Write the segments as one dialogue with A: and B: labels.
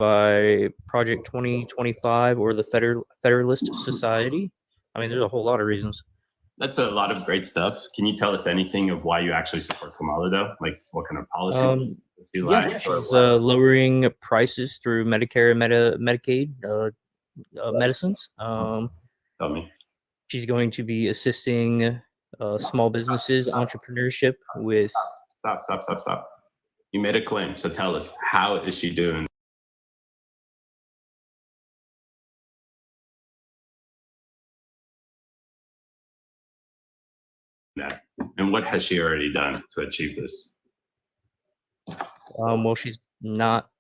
A: by Project 2025 or the Federalist Society. I mean, there's a whole lot of reasons.
B: That's a lot of great stuff. Can you tell us anything of why you actually support Kamala, though? Like, what kind of policy
A: you like? She's lowering prices through Medicare and Medicaid medicines.
B: Tell me.
A: She's going to be assisting small businesses, entrepreneurship with...
B: Stop. You made a claim, so tell us, how is she doing that? And what has she already done to achieve this?
A: Well, she's not...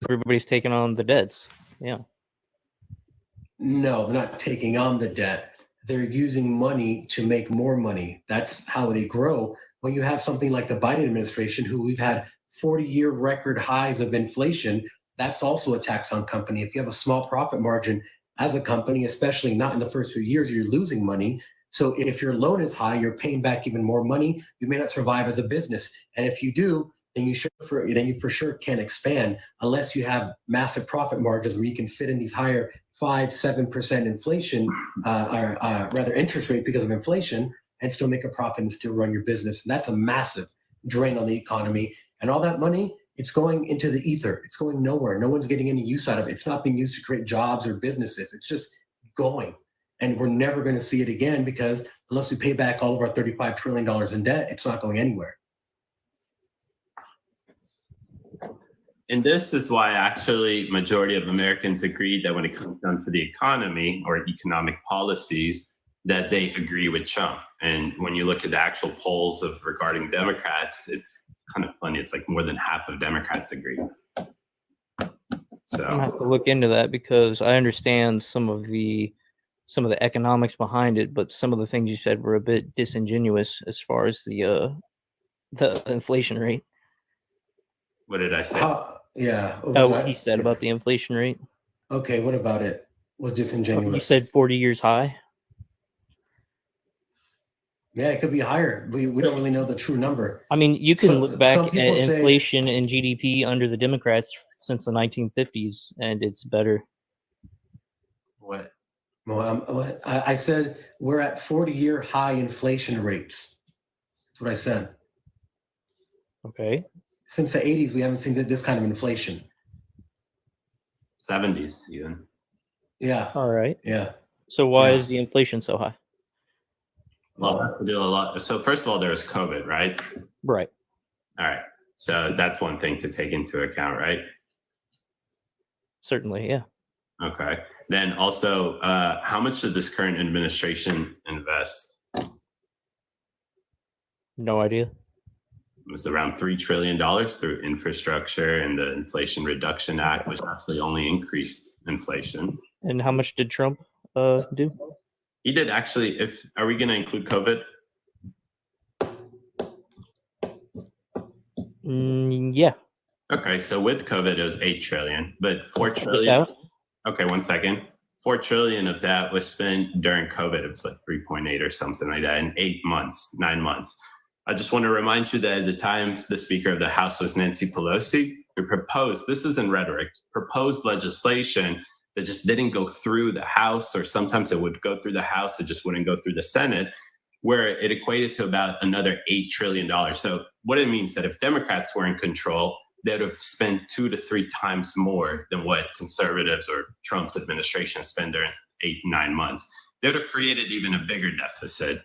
A: Everybody's taking on the deads. Yeah.
C: No, they're not taking on the debt. They're using money to make more money. That's how they grow. When you have something like the Biden administration, who we've had 40-year record highs of inflation, that's also a tax on company. If you have a small profit margin as a company, especially not in the first few years, you're losing money. So if your loan is high, you're paying back even more money. You may not survive as a business. And if you do, then you for sure can't expand unless you have massive profit margins where you can fit in these higher 5-7% inflation, or rather interest rate because of inflation, and still make a profit and still run your business. And that's a massive drain on the economy. And all that money, it's going into the ether. It's going nowhere. No one's getting any use out of it. It's not being used to create jobs or businesses. It's just going. And we're never going to see it again because unless we pay back all of our $35 trillion in debt, it's not going anywhere.
B: And this is why actually majority of Americans agree that when it comes down to the economy or economic policies, that they agree with Trump. And when you look at the actual polls of regarding Democrats, it's kind of funny. It's like more than half of Democrats agree.
A: I'm gonna have to look into that because I understand some of the economics behind it, but some of the things you said were a bit disingenuous as far as the inflation rate.
B: What did I say?
C: Yeah.
A: What he said about the inflation rate.
C: Okay, what about it? Was disingenuous.
A: You said 40 years high.
C: Yeah, it could be higher. We don't really know the true number.
A: I mean, you can look back at
C: people say-
A: inflation and GDP under the Democrats since the 1950s, and it's better.
B: What?
C: Well, I said we're at 40-year high inflation rates. That's what I said.
A: Okay.
C: Since the 80s, we haven't seen this kind of inflation.
B: 70s even.
C: Yeah.
A: All right.
C: Yeah.
A: So why
C: Yeah.
A: is the inflation so high?
B: Well, it has to do a lot. So first of all, there was COVID, right?
A: Right.
B: All right. So that's one thing to take into account, right?
A: Certainly, yeah.
B: Okay. Then also, how much did this current administration invest?
A: No idea.
B: It was around $3 trillion through infrastructure and the Inflation Reduction Act, which actually only increased inflation.
A: And how much did Trump do?
B: He did actually. Are we going to include COVID?
A: Yeah.
B: Okay, so with COVID, it was 8 trillion, but 4 trillion.
A: Without?
B: Okay, 1 second. 4 trillion of that was spent during COVID. It was like 3.8 or something like that in 9 months. I just want to remind you that at the time, the Speaker of the House was Nancy Pelosi, who proposed, this isn't rhetoric, proposed legislation that just didn't go through the House, or sometimes it would go through the House, it just wouldn't go through the Senate, where it equated to about another $8 trillion. So what it means that if Democrats were in control, they would have spent 2 to 3 times more than what conservatives or Trump's administration spent during 8-9 months. They would have created even a bigger deficit.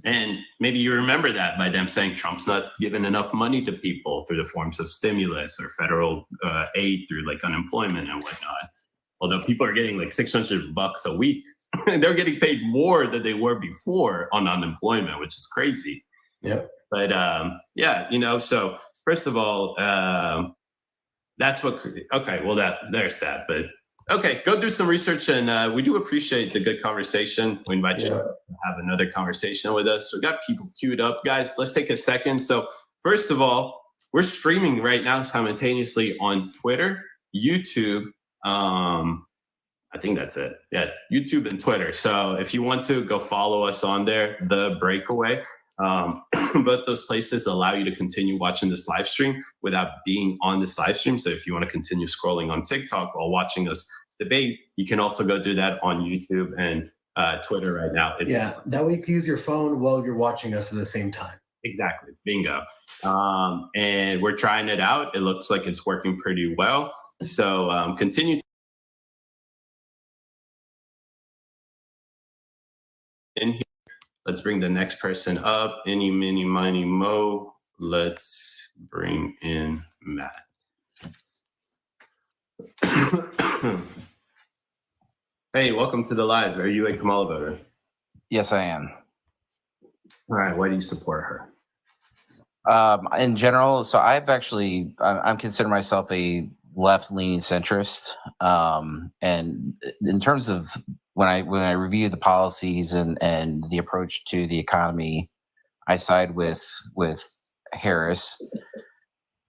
B: And maybe you remember that by them saying Trump's not giving enough money to people through the forms of stimulus or federal aid through like unemployment and whatnot. Although people are getting like $600 a week, they're getting paid more than they were before on unemployment, which is crazy.
C: Yep.
B: But yeah, so first of all, that's what. Okay, well there's that. But okay, go do some research, and we do appreciate the good conversation. We invite you to have another conversation with us. We got people queued up, guys. Let's take a second. So first of all, we're streaming right now simultaneously on Twitter, YouTube. I think that's it. Yeah, YouTube and Twitter. So if you want to go follow us on there, The Breakaway. Both those places allow you to continue watching this live stream without being on this live stream. So if you want to continue scrolling on TikTok while watching us debate, you can also go do that on YouTube and Twitter right now.
C: That way you can use your phone while you're watching us at the same time.
B: Exactly. Bingo. And we're trying it out. It looks like it's working pretty well. So continue in here. Let's bring the next person up. Any, mini, miny, mo. Let's bring in Matt. Hey, welcome to the live. Are you a Kamala voter?
D: Yes, I am.
B: All right. Why do you support her?
D: In general, so I'm considering myself a left-leaning centrist, and in terms of when I review the policies and the approach to the economy, I side with Harris.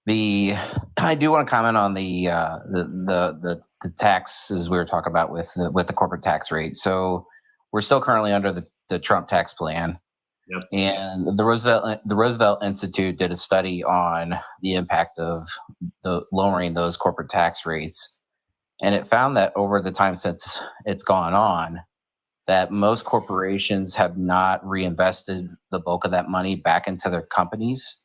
D: I do want to comment on the taxes we were talking about with the corporate tax rate. So we're still currently under the Trump tax plan.
B: Yep.
D: And the Roosevelt Institute did a study on the impact of the lowering those corporate tax rates, and it found that over the time since it's gone on, that most corporations have not reinvested the bulk of that money back into their companies,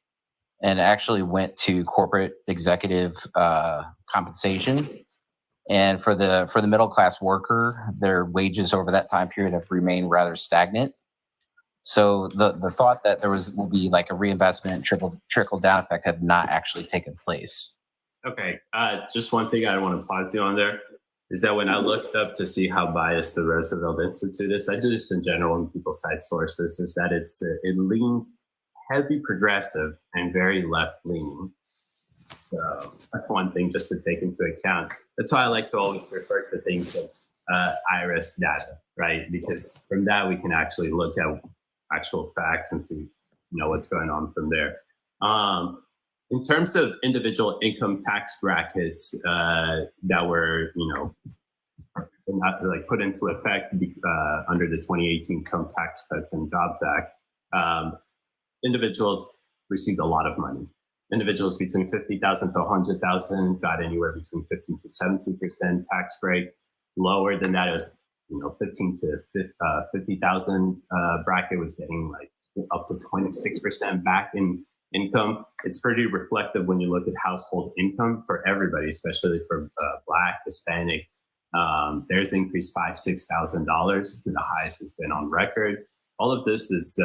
D: and actually went to corporate executive compensation. And for the middle class worker, their wages over that time period have remained rather stagnant. So the thought that will be like a reinvestment trickle down effect had not actually taken place.
B: Okay, just one thing I want to pause you on there is that when I looked up to see how biased the Roosevelt Institute is, I do this in general when people cite sources, is that it leans heavy progressive and very left leaning. So that's one thing just to take into account. That's why I like to always refer to things like IRS data, right? Because from that we can actually look at actual facts and see, what's going on from there. In terms of individual income tax brackets that were, not like put into effect under the 2018 Income Tax Cuts and Jobs Act, individuals received a lot of money. Individuals between 50,000 to 100,000 got anywhere between 15 to 17% tax break. Lower than that, it was 15 to 50,000 bracket was getting like up to 26% back in income. It's pretty reflective when you look at household income for everybody, especially for Black, Hispanic. There's increased $5,000-$6,000 to the highest it's been on record. All of this is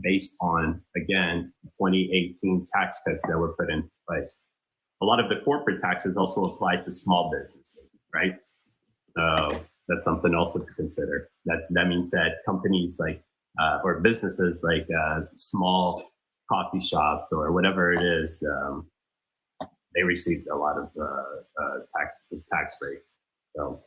B: based on, again, 2018 tax cuts that were put into place. A lot of the corporate taxes also apply to small businesses, right? So that's something also to consider. That means that companies like, or businesses like small coffee shops or whatever it is, they received a lot of tax break. So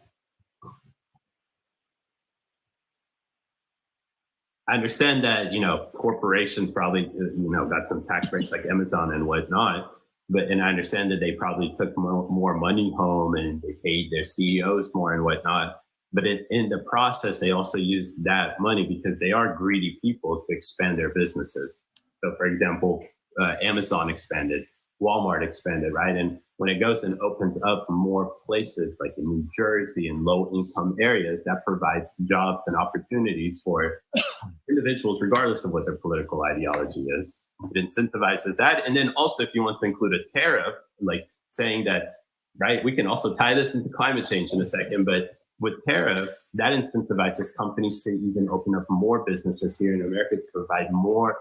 B: I understand that, corporations probably, got some tax breaks like Amazon and whatnot, and I understand that they probably took more money home and they paid their CEOs more and whatnot. But in the process, they also use that money because they are greedy people to expand their businesses. So, for example, Amazon expanded, Walmart expanded, right? And when it goes and opens up more places like in New Jersey and low-income areas, that provides jobs and opportunities for individuals, regardless of what their political ideology is. It incentivizes that. And then also, if you want to include a tariff, like saying that, right, we can also tie this into climate change in a second, but with tariffs, that incentivizes companies to even open up more businesses here in America to provide more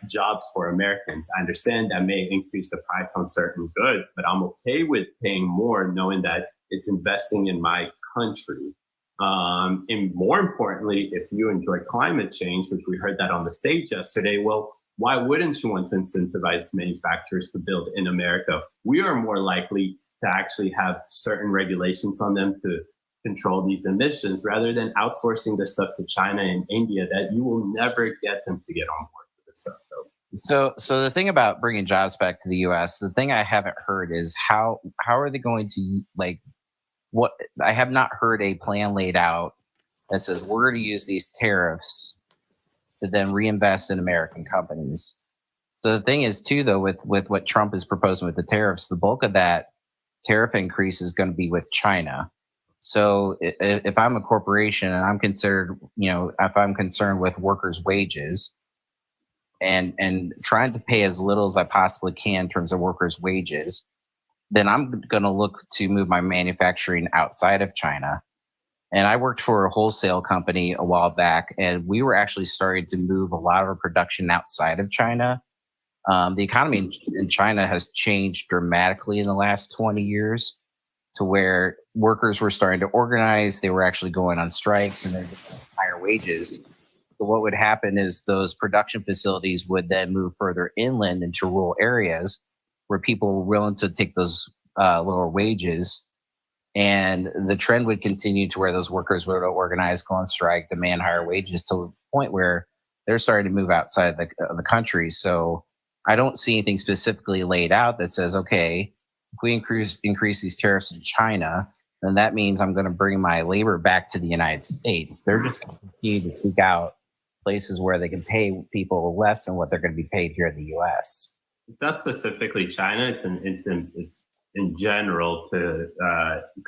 B: jobs for Americans. I understand that may increase the price on certain goods, but I'm okay with paying more knowing that it's investing in my country. And more importantly, if you enjoy climate change, which we heard that on the stage yesterday, well, why wouldn't you want to incentivize manufacturers to build in America? We are more likely to actually have certain regulations on them to control these emissions rather than outsourcing this stuff to China and India that you will never get them to get on board with this stuff.
D: So the thing about bringing jobs back to the U.S., the thing I haven't heard is how are they going to what I have not heard a plan laid out that says we're going to use these tariffs to then reinvest in American companies. So the thing is too, though, with what Trump is proposing with the tariffs, the bulk of that tariff increase is going to be with China. So if I'm a corporation and I'm considered, if I'm concerned with workers' wages and trying to pay as little as I possibly can in terms of workers' wages, then I'm going to look to move my manufacturing outside of China. And I worked for a wholesale company a while back, and we were actually starting to move a lot of our production outside of China. The economy in China has changed dramatically in the last 20 years to where workers were starting to organize. They were actually going on strikes and they're getting higher wages. So what would happen is those production facilities would then move further inland into rural areas where people were willing to take those lower wages, and the trend would continue to where those workers would organize, go on strike, demand higher wages to the point where they're starting to move outside the country. So I don't see anything specifically laid out that says, okay, if we increase these tariffs in China, then that means I'm going to bring my labor back to the United States. They're just going to continue to seek out places where they can pay people less than what they're going to be paid here in the U.S.
B: It's not specifically China. It's in general to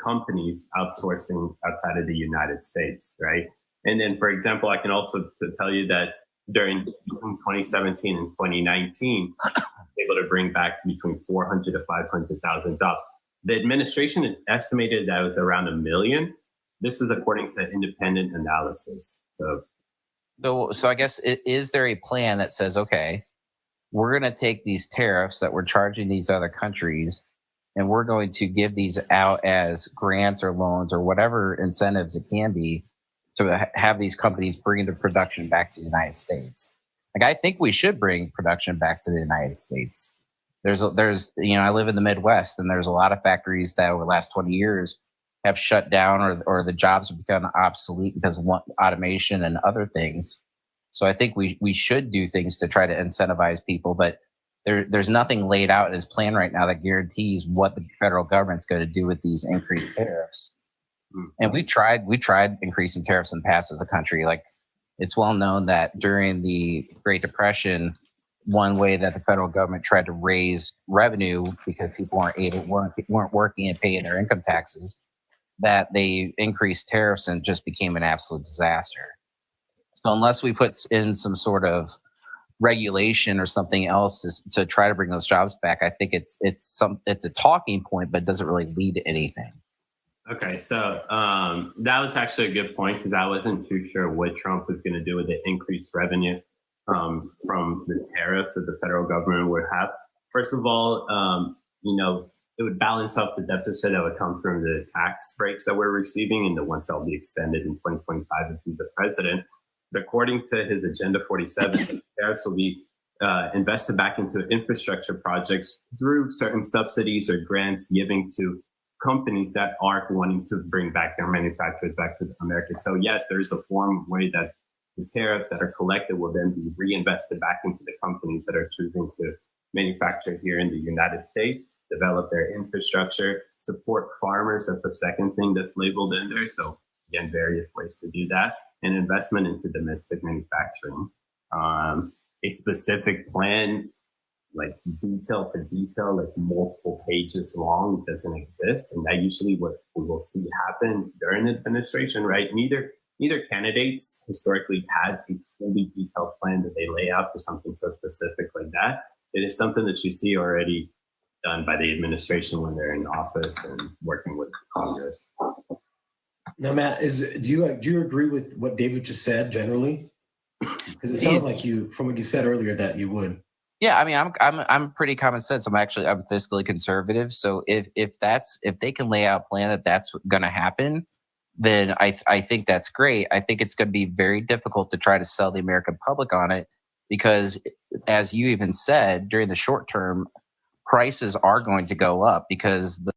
B: companies outsourcing outside of the United States, right? And then, for example, I can also tell you that during 2017 and 2019, able to bring back between 400 to 500,000 jobs. The administration estimated that was around 1 million. This is according to independent analysis.
D: So I guess is there a plan that says, okay, we're going to take these tariffs that we're charging these other countries, and we're going to give these out as grants or loans or whatever incentives it can be to have these companies bring the production back to the United States? Like, I think we should bring production back to the United States. There's I live in the Midwest, and there's a lot of factories that over the last 20 years have shut down, or the jobs have become obsolete because of automation and other things. So I think we should do things to try to incentivize people, but there's nothing laid out in his plan right now that guarantees what the federal government's going to do with these increased tariffs. And we tried increasing tariffs in the past as a country. Like, it's well known that during the Great Depression, one way that the federal government tried to raise revenue because people weren't working and paying their income taxes, that they increased tariffs and just became an absolute disaster. So unless we put in some sort of regulation or something else to try to bring those jobs back, I think it's a talking point, but it doesn't really lead to anything.
B: Okay, so that was actually a good point, because I wasn't too sure what Trump was going to do with the increased revenue from the tariffs that the federal government would have. First of all, it would balance off the deficit that would come from the tax breaks that we're receiving and the ones that will be extended in 2025 if he's the president. But according to his Agenda 47, tariffs will be invested back into infrastructure projects through certain subsidies or grants giving to companies that are wanting to bring back their manufacturers back to America. So yes, there is a form of way that the tariffs that are collected will then be reinvested back into the companies that are choosing to manufacture here in the United States, develop their infrastructure, support farmers. That's the second thing that's labeled in there. So again, various ways to do that, and investment into domestic manufacturing. A specific plan, like detail for detail, like multiple pages long, doesn't exist. And that usually what we will see happen during the administration, right? Neither candidates historically has a fully detailed plan that they lay out for something so specific like that. It is something that you see already done by the administration when they're in office and working with Congress.
C: Now, Matt, do you agree with what David just said generally? Because it sounds like from what you said earlier, that you would.
D: Yeah, I mean, I'm pretty common sense. I'm fiscally conservative. So if they can lay out a plan that's going to happen, then I think that's great. I think it's going to be very difficult to try to sell the American public on it, because, as you even said, during the short term, prices are going to go up because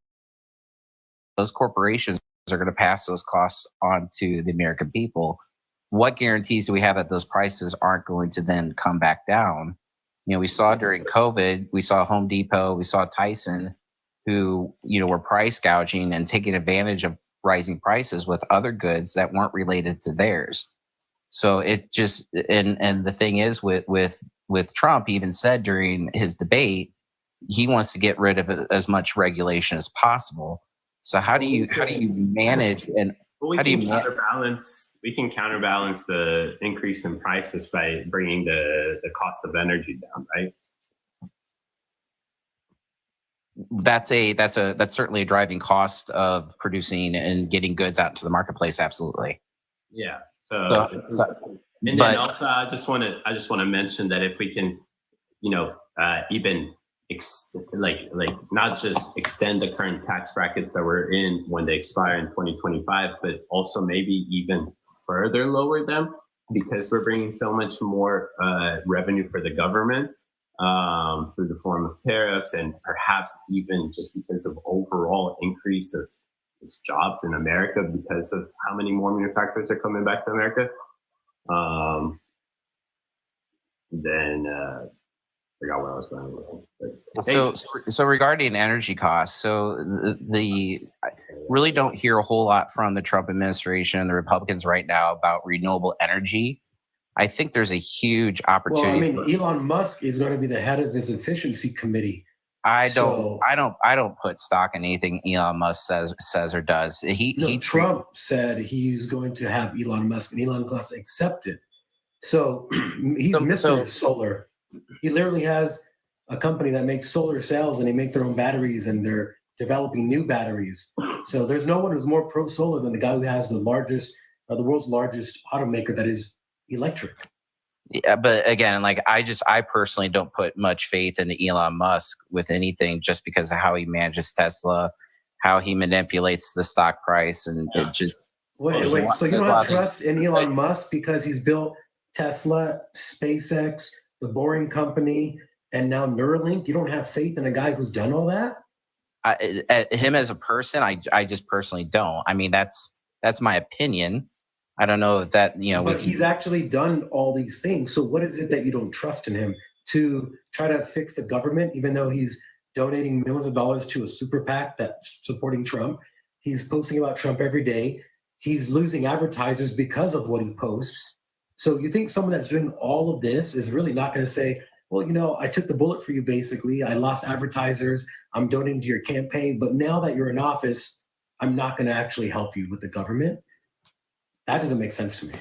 D: those corporations are going to pass those costs on to the American people. What guarantees do we have that those prices aren't going to then come back down? We saw during COVID, we saw Home Depot, we saw Tyson, who, were price gouging and taking advantage of rising prices with other goods that weren't related to theirs. So it just, and the thing is with Trump, he even said during his debate, he wants to get rid of as much regulation as possible. So how do you manage and
B: we can counterbalance the increase in prices by bringing the cost of energy down, right?
D: That's certainly a driving cost of producing and getting goods out to the marketplace. Absolutely.
B: Yeah. And then also, I just want to mention that if we can, even not just extend the current tax brackets that we're in when they expire in 2025, but also maybe even further lower them, because we're bringing so much more revenue for the government. through the form of tariffs, and perhaps even just because of overall increase of just jobs in America because of how many more manufacturers are coming back to America. Then forgot where I was going with it.
D: So regarding energy costs, so I really don't hear a whole lot from the Trump administration and the Republicans right now about renewable energy. I think there's a huge opportunity.
C: Well, I mean, Elon Musk is going to be the head of his efficiency committee.
D: I don't put stock in anything Elon Musk says or does.
C: Trump said he's going to have Elon Musk, and Elon Musk accepted. So he's Mr. Solar. He literally has a company that makes solar cells, and they make their own batteries, and they're developing new batteries. So there's no one who's more pro solar than the guy who has the world's largest automaker that is electric.
D: Yeah, but again, like I personally don't put much faith into Elon Musk with anything, just because of how he manages Tesla, how he manipulates the stock price, and it just.
C: Wait, so you don't have trust in Elon Musk because he's built Tesla, SpaceX, the Boring Company, and now Neuralink? You don't have faith in a guy who's done all that?
D: Him as a person, I just personally don't. I mean, that's my opinion. I don't know if that,
C: But he's actually done all these things. So what is it that you don't trust in him to try to fix the government, even though he's donating millions of dollars to a super PAC that's supporting Trump? He's posting about Trump every day. He's losing advertisers because of what he posts. So you think someone that's doing all of this is really not going to say, well, I took the bullet for you, basically. I lost advertisers. I'm donating to your campaign. But now that you're in office, I'm not going to actually help you with the government. That doesn't make sense to me.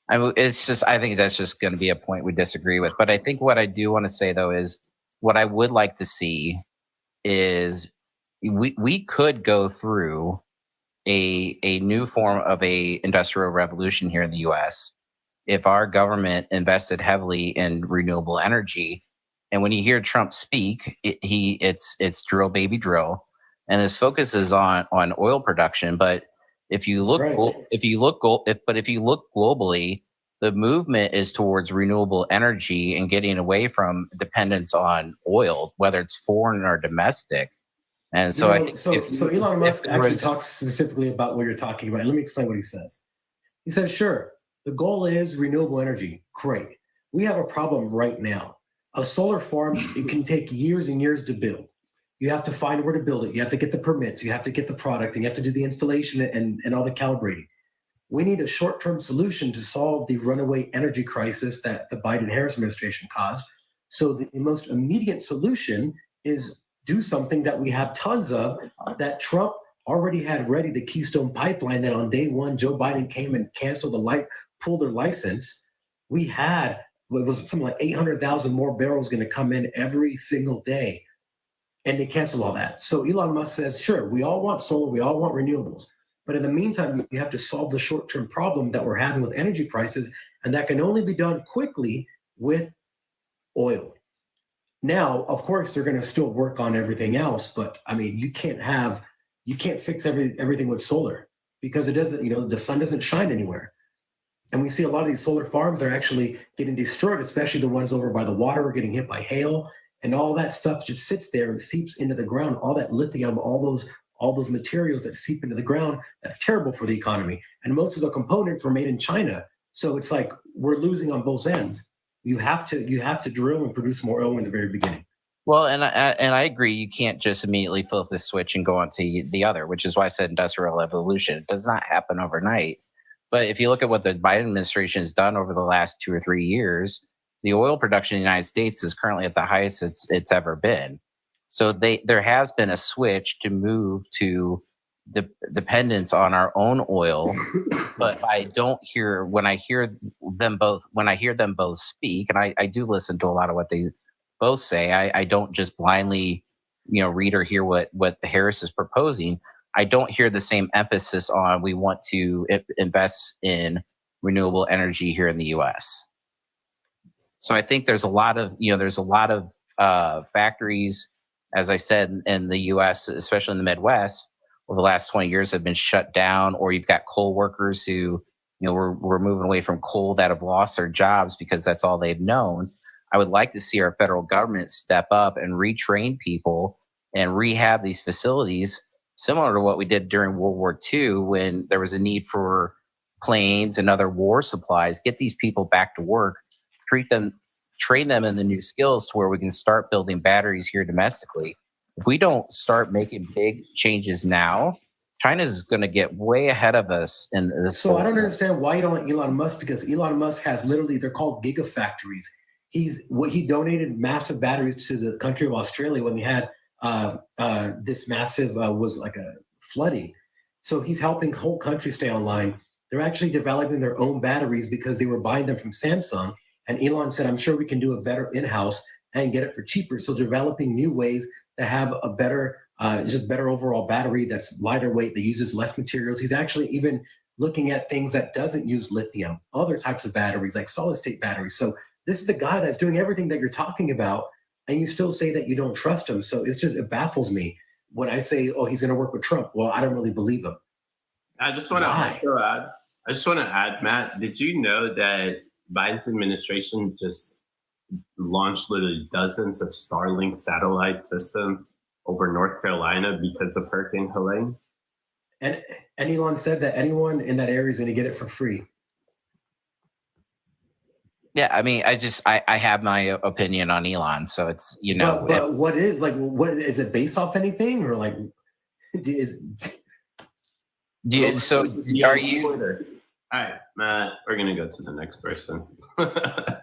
D: I think that's just going to be a point we disagree with. But I think what I do want to say, though, is what I would like to see is we could go through a new form of a industrial revolution here in the U.S. if our government invested heavily in renewable energy. And when you hear Trump speak, it's drill baby drill, and his focus is on oil production. But if you look globally, the movement is towards renewable energy and getting away from dependence on oil, whether it's foreign or domestic. And so I think
C: so Elon Musk actually talks specifically about what you're talking about. And let me explain what he says. He says, sure, the goal is renewable energy. Great. We have a problem right now. A solar farm, it can take years and years to build. You have to find where to build it. You have to get the permits. You have to get the product, and you have to do the installation and all the calibrating. We need a short-term solution to solve the runaway energy crisis that the Biden-Harris administration caused. So the most immediate solution is do something that we have tons of, that Trump already had ready, the Keystone Pipeline, that on day one, Joe Biden came and canceled pulled their license. We had, it was something like 800,000 more barrels going to come in every single day. And they canceled all that. So Elon Musk says, sure, we all want solar, we all want renewables. But in the meantime, you have to solve the short-term problem that we're having with energy prices, and that can only be done quickly with oil. Now, of course, they're going to still work on everything else, but I mean, you can't fix everything with solar, because it doesn't, the sun doesn't shine anywhere. And we see a lot of these solar farms are actually getting destroyed, especially the ones over by the water are getting hit by hail. And all that stuff just sits there and seeps into the ground. All that lithium, all those materials that seep into the ground, that's terrible for the economy. And most of the components were made in China. So it's like we're losing on both ends. You have to drill and produce more oil in the very beginning.
D: Well, and I agree. You can't just immediately flip the switch and go on to the other, which is why I said industrial evolution. It does not happen overnight. But if you look at what the Biden administration has done over the last 2 or 3 years, the oil production in the United States is currently at the highest it's ever been. So there has been a switch to move to dependence on our own oil. But when I hear them both speak, and I do listen to a lot of what they both say, I don't just blindly read or hear what Harris is proposing. I don't hear the same emphasis on we want to invest in renewable energy here in the U.S. So I think there's a lot of factories, as I said, in the U.S., especially in the Midwest, over the last 20 years have been shut down, or you've got coal workers who, we're moving away from coal that have lost their jobs because that's all they've known. I would like to see our federal government step up and retrain people and rehab these facilities, similar to what we did during World War II when there was a need for planes and other war supplies. Get these people back to work, treat them, train them in the new skills to where we can start building batteries here domestically. If we don't start making big changes now, China's going to get way ahead of us in this.
C: So I don't understand why you don't like Elon Musk, because Elon Musk has literally, they're called gigafactories. He donated massive batteries to the country of Australia when they had this massive was like a flooding. So he's helping whole countries stay online. They're actually developing their own batteries because they were buying them from Samsung. And Elon said, I'm sure we can do it better in-house and get it for cheaper. So developing new ways to have a better, just better overall battery that's lighter weight, that uses less materials. He's actually even looking at things that doesn't use lithium, other types of batteries like solid state batteries. So this is the guy that's doing everything that you're talking about, and you still say that you don't trust him. So it baffles me when I say, oh, he's going to work with Trump. Well, I don't really believe him.
B: I just want to add, Matt, did you know that Biden's administration just launched literally dozens of Starlink satellite systems over North Carolina because of Hurricane Helene?
C: And Elon said that anyone in that area is going to get it for free.
D: Yeah, I mean, I have my opinion on Elon, so it's, you know.
C: But what is it based off anything, or like
D: are you?
B: All right, Matt, we're gonna go to the next person.
C: I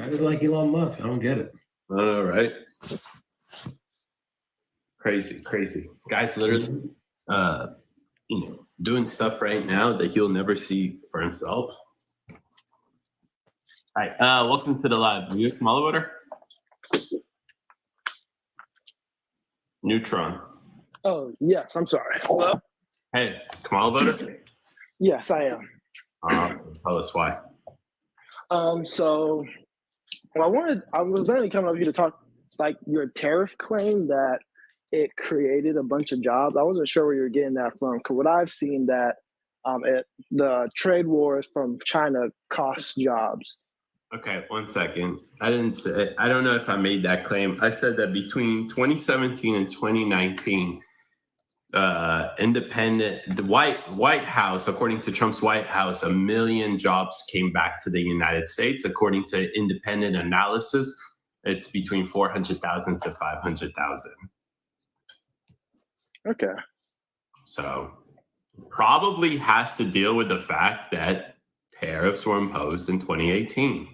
C: just like Elon Musk. I don't get it.
B: All right. Crazy. Guy's literally doing stuff right now that he'll never see for himself. All right, welcome to the live. Are you a Kamala voter? Neutron.
E: Oh, yes, I'm sorry. Hello?
B: Hey, Kamala voter?
E: Yes, I am.
B: Tell us why.
E: I was only coming up here to talk like your tariff claim that it created a bunch of jobs. I wasn't sure where you were getting that from, because what I've seen that the trade wars from China cost jobs.
B: Okay, 1 second. I don't know if I made that claim. I said that between 2017 and 2019, the White House, according to Trump's White House, 1 million jobs came back to the United States. According to independent analysis, it's between 400,000 to 500,000.
E: Okay.
B: So probably has to deal with the fact that tariffs were imposed in 2018.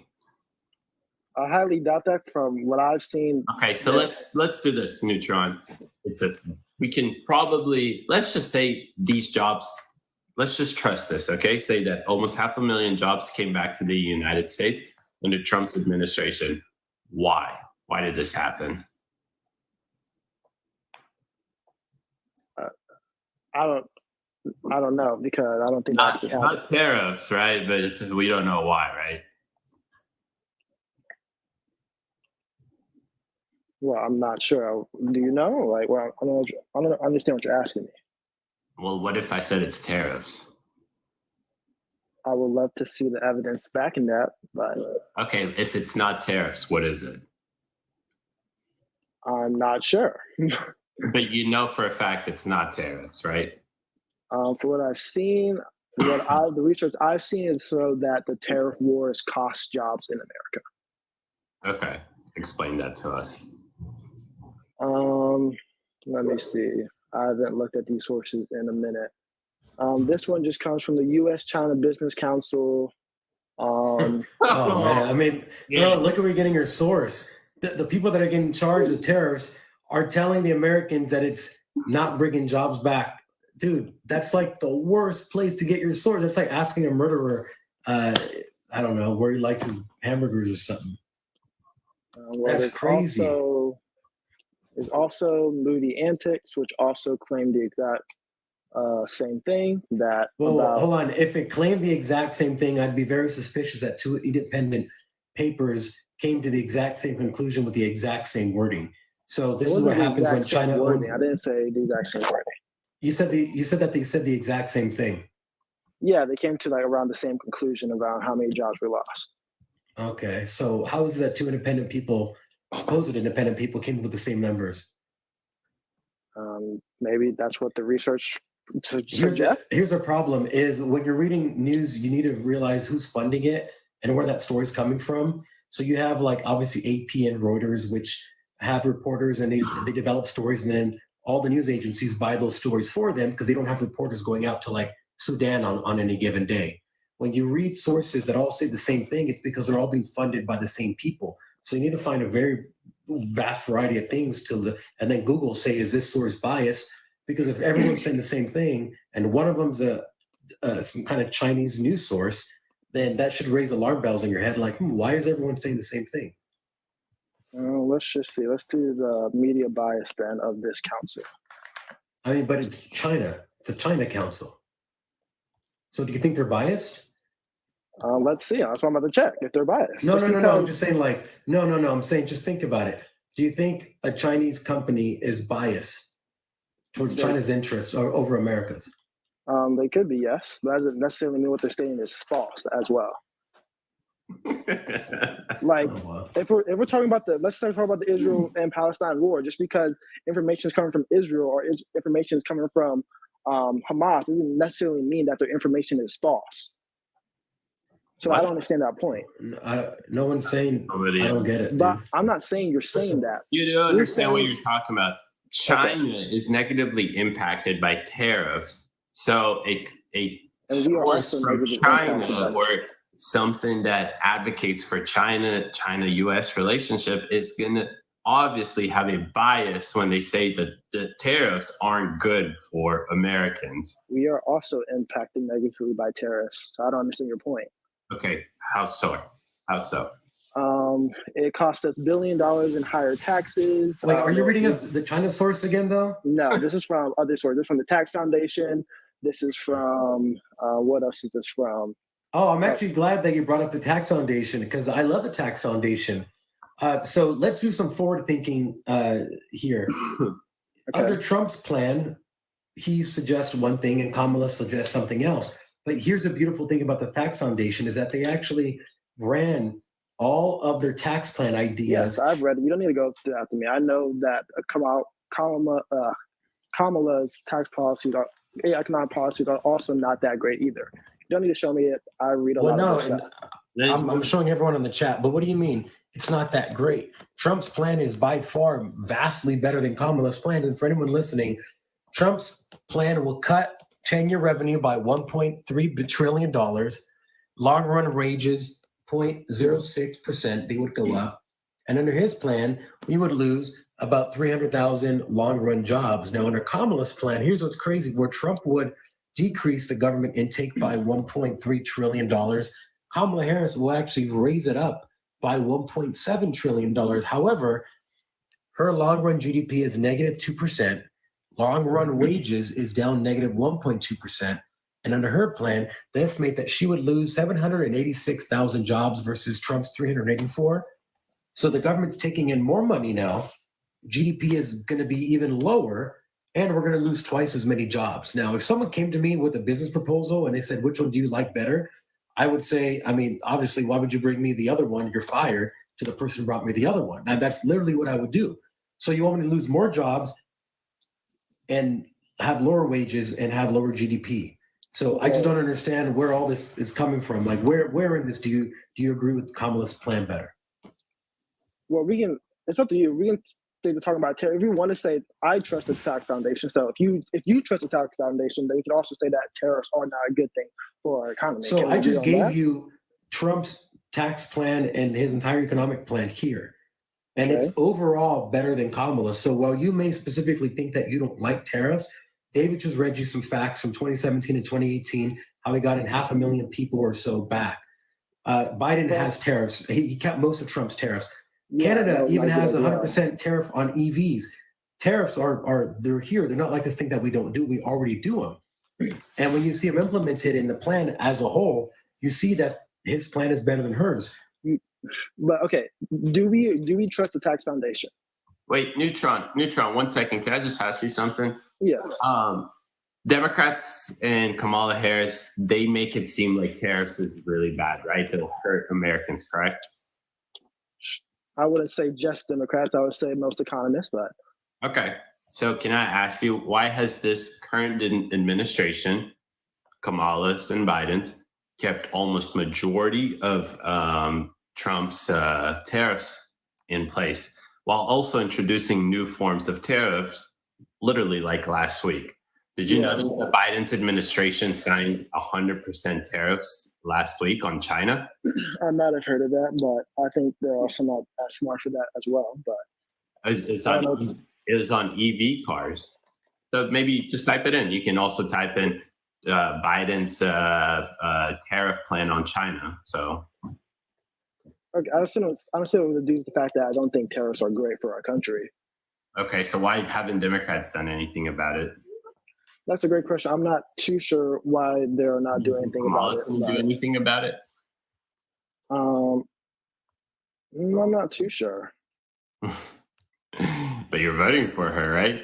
E: I highly doubt that from what I've seen.
B: Okay, so let's do this, Neutron. Let's just say these jobs, let's just trust this, okay? Say that almost 500,000 jobs came back to the United States under Trump's administration. Why? Why did this happen?
E: I don't know, because I don't think that's
B: It's not tariffs, right? But we don't know why, right?
E: Well, I'm not sure. Do you know? Like, well, I don't understand what you're asking me.
B: Well, what if I said it's tariffs?
E: I would love to see the evidence backing that, but
B: Okay, if it's not tariffs, what is it?
E: I'm not sure.
B: But you know for a fact it's not tariffs, right?
E: For what I've seen, the research I've seen is so that the tariff wars cost jobs in America.
B: Okay, explain that to us.
E: Let me see. I haven't looked at these sources in a minute. This one just comes from the U.S.-China Business Council.
C: Oh man, I mean, bro, look at where you're getting your source. The people that are getting charged with tariffs are telling the Americans that it's not bringing jobs back. Dude, that's like the worst place to get your source. That's like asking a murderer, I don't know, where he likes his hamburgers or something. That's crazy.
E: There's also Moody Antics, which also claimed the exact same thing.
C: Hold on. If it claimed the exact same thing, I'd be very suspicious that two independent papers came to the exact same conclusion with the exact same wording. So this is what happens when China.
E: I didn't say the exact same wording.
C: You said that they said the exact same thing.
E: Yeah, they came to like around the same conclusion around how many jobs were lost.
C: Okay, so how is it that two independent people, supposed independent people, came up with the same numbers?
E: Maybe that's what the research
C: Here's
E: suggests.
C: here's a problem: is when you're reading news, you need to realize who's funding it and where that story's coming from. So you have like obviously AP and Reuters, which have reporters and they develop stories, and then all the news agencies buy those stories for them because they don't have reporters going out to like Sudan on any given day. When you read sources that all say the same thing, it's because they're all being funded by the same people. So you need to find a very vast variety of things and then Google say, is this source biased? Because if everyone's saying the same thing and one of them's some kind of Chinese news source, then that should raise alarm bells in your head. Like, why is everyone saying the same thing?
E: Let's just see. Let's do the media bias then of this council.
C: I mean, but it's China. It's a China council. So do you think they're biased?
E: Let's see. That's what I'm about to check if they're biased.
C: No. I'm just saying, like, no. I'm saying, just think about it. Do you think a Chinese company is biased towards China's interests or over America's?
E: They could be, yes. That doesn't necessarily mean what they're saying is false as well. Like,
C: Oh, wow.
E: if we're talking about let's talk about the Israel and Palestine war. Just because information is coming from Israel or information is coming from Hamas doesn't necessarily mean that their information is false. So I don't understand that point.
C: No one's saying. I don't get it.
E: But
C: Dude.
E: I'm not saying you're saying that.
B: You do understand what you're talking about. China is negatively impacted by tariffs. So a
E: And we are
B: source
E: also
B: from
E: negatively impacted by
B: China
E: it.
B: or something that advocates for China-US relationship is going to obviously have a bias when they say that the tariffs aren't good for Americans.
E: We are also impacted negatively by tariffs. So I don't understand your point.
B: Okay, how so? How so?
E: It cost us $1 billion in higher taxes.
C: Wait, are you reading us the China source again, though?
E: No, this is from other sources. This is from the Tax Foundation. This is from what else is this from?
C: Oh, I'm actually glad that you brought up the Tax Foundation because I love the Tax Foundation. So let's do some forward thinking here.
E: Okay.
C: Under Trump's plan, he suggests one thing and Kamala suggests something else. But here's the beautiful thing about the Tax Foundation is that they actually ran all of their tax plan ideas.
E: Yes, I've read it. You don't need to go through after me. I know that Kamala's tax policies economic policies are also not that great either. You don't need to show me it. I read a lot of stuff.
C: I'm showing everyone in the chat, but what do you mean it's not that great? Trump's plan is by far vastly better than Kamala's plan. And for anyone listening, Trump's plan will cut 10-year revenue by $1.3 trillion. Long run wages, 0.06%, they would go up. And under his plan, we would lose about 300,000 long run jobs. Now, under Kamala's plan, here's what's crazy: where Trump would decrease the government intake by $1.3 trillion, Kamala Harris will actually raise it up by $1.7 trillion. However, her long run GDP is negative 2%. Long run wages is down negative 1.2%. And under her plan, they estimate that she would lose 786,000 jobs versus Trump's 384. So the government's taking in more money now. GDP is going to be even lower, and we're going to lose twice as many jobs. Now, if someone came to me with a business proposal and they said, which one do you like better? I would say, I mean, obviously, why would you bring me the other one? You're fired, to the person who brought me the other one. Now, that's literally what I would do. So you want me to lose more jobs and have lower wages and have lower GDP. So I just don't understand where all this is coming from. Like, where in this do you agree with Kamala's plan better?
E: Well, it's up to you. We can stay talking about tariff. If you want to say, I trust the Tax Foundation. So if you trust the Tax Foundation, then you can also say that tariffs are not a good thing for our economy.
C: So I just gave you Trump's tax plan and his entire economic plan here. And it's overall better than Kamala. So while you may specifically think that you don't like tariffs, David just read you some facts from 2017 and 2018, how he got in 500,000 people or so back. Biden has tariffs. He kept most of Trump's tariffs. Canada even has 100% tariff on EVs. Tariffs they're here. They're not like this thing that we don't do. We already do them. And when you see them implemented in the plan as a whole, you see that his plan is better than hers.
E: But okay, do we trust the Tax Foundation?
B: Wait, Neutron, 1 second. Can I just ask you something?
E: Yeah.
B: Democrats and Kamala Harris, they make it seem like tariffs is really bad, right? They'll hurt Americans, correct?
E: I wouldn't say just Democrats. I would say most economists, but
B: Okay. So can I ask you, why has this current administration, Kamala's and Biden's, kept almost majority of Trump's tariffs in place, while also introducing new forms of tariffs, literally like last week? Did you know that Biden's administration signed 100% tariffs last week on China?
E: I might have heard of that, but I think they're also not as smart for that as well. But
B: It's
E: I don't know.
B: on, it was on EV cars. So maybe just type it in. You can also type in Biden's tariff plan on China. So
E: Okay, I'm still going to do the fact that I don't think tariffs are great for our country.
B: okay, so why haven't Democrats done anything about it?
E: That's a great question. I'm not too sure why they're not doing anything about
B: Kamala
E: it.
B: didn't do anything about it?
E: I'm not too sure.
B: But you're voting for her, right?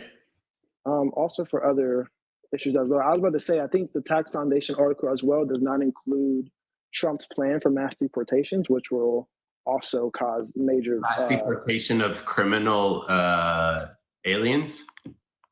E: Also for other issues as well. I was about to say, I think the Tax Foundation article as well does not include Trump's plan for mass deportations, which will also cause major
B: Mass deportation of criminal aliens?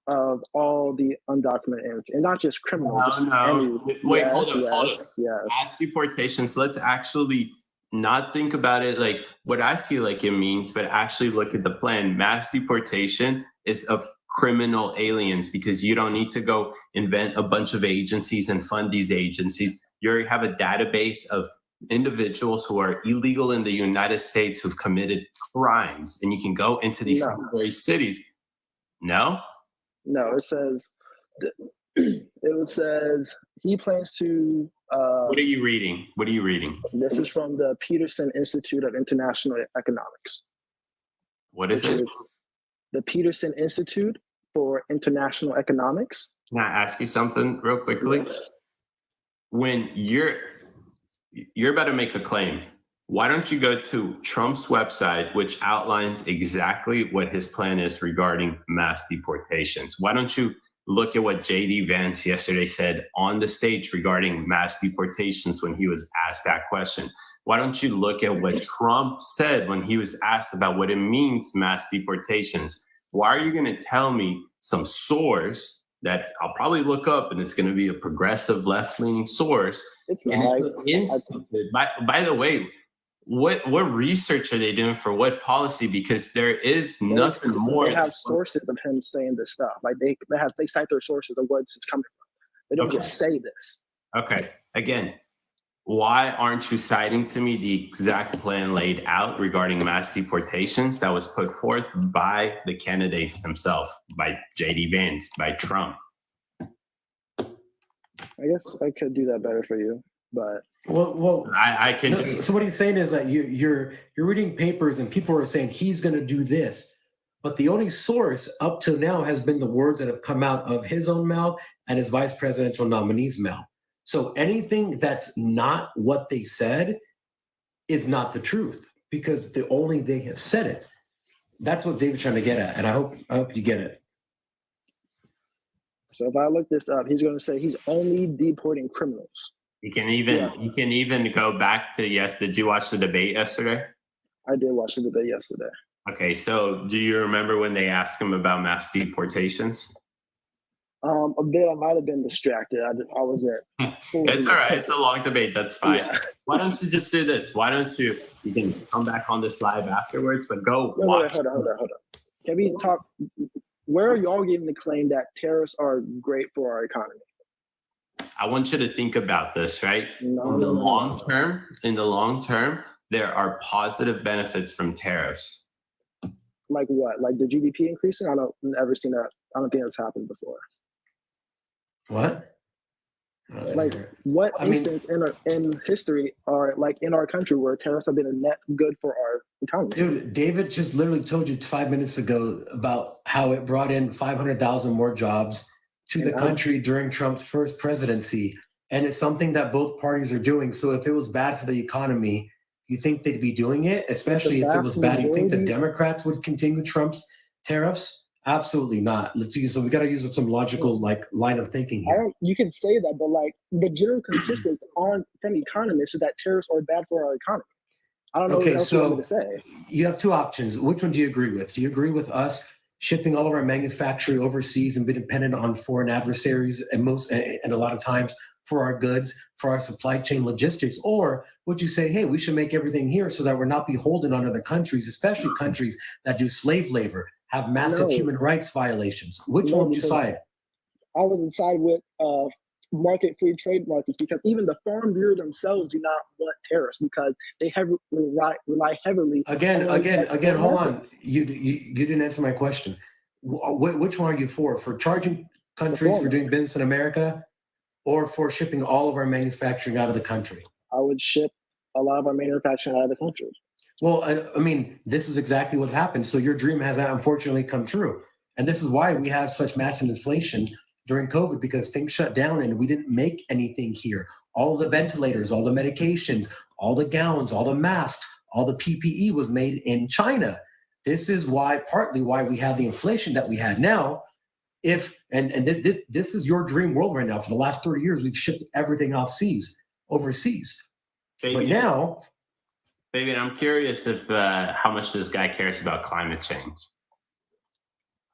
E: of all the undocumented immigrants, and not just criminals. just
B: No.
E: any-
B: Wait,
E: yes,
B: hold on.
E: yes.
B: Mass deportations, let's actually not think about it like what I feel like it means, but actually look at the plan. Mass deportation is of criminal aliens, because you don't need to go invent a bunch of agencies and fund these agencies. You already have a database of individuals who are illegal in the United States who've committed crimes, and you can go into these
E: No.
B: sanctuary cities. No?
E: No, it says he plans to.
B: What are you reading? What are you reading?
E: This is from the Peterson Institute of International Economics.
B: What is
E: which
B: it?
E: is The Peterson Institute for International Economics.
B: Can I ask you something real quickly? When you're about to make a claim, why don't you go to Trump's website, which outlines exactly what his plan is regarding mass deportations? Why don't you look at what JD Vance yesterday said on the stage regarding mass deportations when he was asked that question? Why don't you look at what Trump said when he was asked about what it means, mass deportations? Why are you going to tell me some source that I'll probably look up and it's going to be a progressive left-leaning source?
E: It's
B: And
E: not.
B: it's instituted. By the way, what research are they doing for what policy? Because there is nothing more.
E: They have sources of him saying this stuff. Like they cite their sources of where this is coming from. They don't just say this.
B: Okay. Again, why aren't you citing to me the exact plan laid out regarding mass deportations that was put forth by the candidates themselves, by JD Vance, by Trump?
E: I guess I could do that better for you, but
C: Well,
B: I can.
C: no, so what he's saying is that you're reading papers and people are saying he's going to do this, but the only source up to now has been the words that have come out of his own mouth and his vice presidential nominee's mouth. So anything that's not what they said is not the truth, because they have said it. That's what David's trying to get at, and I hope you get it.
E: so if I look this up, he's going to say he's only deporting criminals.
B: You can even go back to Did you watch the debate yesterday?
E: I did watch the debate yesterday.
B: Okay, so do you remember when they asked him about mass deportations?
E: A bit. I might have been distracted. I wasn't.
B: It's all right. It's a long debate. That's fine.
E: Yeah.
B: Why don't you just do this? Why don't you can come back on this live afterwards, but go
E: Wait,
B: watch.
E: hold on. Can we talk? Where are y'all getting the claim that tariffs are great for our economy?
B: I want you to think about this, right?
E: No,
B: In the
E: no, no,
B: long term, there are positive benefits from tariffs.
E: Like what? Like the GDP increasing? I don't never seen that. I don't think that's happened before.
C: What?
E: Like what
C: I mean-
E: instance in history are like in our country where tariffs have been a net good for our economy?
C: Dude, David just literally told you 5 minutes ago about how it brought in 500,000 more jobs to the
E: Yeah.
C: country during Trump's first presidency. And it's something that both parties are doing. So if it was bad for the economy, you think they'd be doing it? Especially if it was bad, you think the
E: majority-
C: Democrats would continue Trump's tariffs? Absolutely not. Let's use, so we got to use some logical like line of thinking
E: I
C: here.
E: don't. You can say that, but like the general consensus on from economists is that tariffs are bad for our economy. I don't know
C: Okay,
E: what else you want me
C: so
E: to say.
C: you have two options. Which one do you agree with? Do you agree with us shipping all of our manufacturing overseas and be dependent on foreign adversaries and a lot of times for our goods, for our supply chain logistics? Or would you say, hey, we should make everything here so that we're not beholden on other countries, especially countries that do slave labor, have massive
E: No.
C: human rights violations? Which
E: No,
C: one would you
E: because
C: side?
E: I would side with market free trade markets because even the Farm Bureau themselves do not want tariffs because they rely heavily
C: Again,
E: on export
C: hold on.
E: markets.
C: You didn't answer my question. Which one are you for? For charging countries for
E: former.
C: doing business in America, or for shipping all of our manufacturing out of the country?
E: I would ship a lot of our manufacturing out of the country.
C: Well, I mean, this is exactly what's happened. So your dream has unfortunately come true, and this is why we have such massive inflation during COVID, because things shut down and we didn't make anything here. All the ventilators, all the medications, all the gowns, all the masks, all the PPE was made in China. This is why, partly why we have the inflation that we had now. This is your dream world right now. For the last 30 years, we've shipped everything overseas. But
B: Fabian,
C: now,
B: Fabian, I'm curious if how much this guy cares about climate change.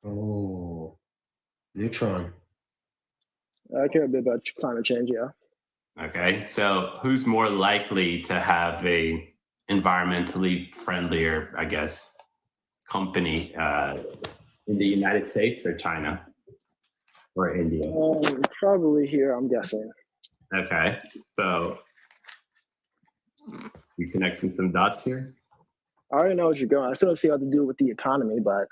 C: oh, Neutron.
E: I care a bit about climate change, yeah.
B: Okay, so who's more likely to have a environmentally friendlier, I guess, company in the United States or China or India?
E: Probably here, I'm guessing.
B: Okay, so you connecting some dots here?
E: I already know what you're going. I still don't see how to do with the economy, but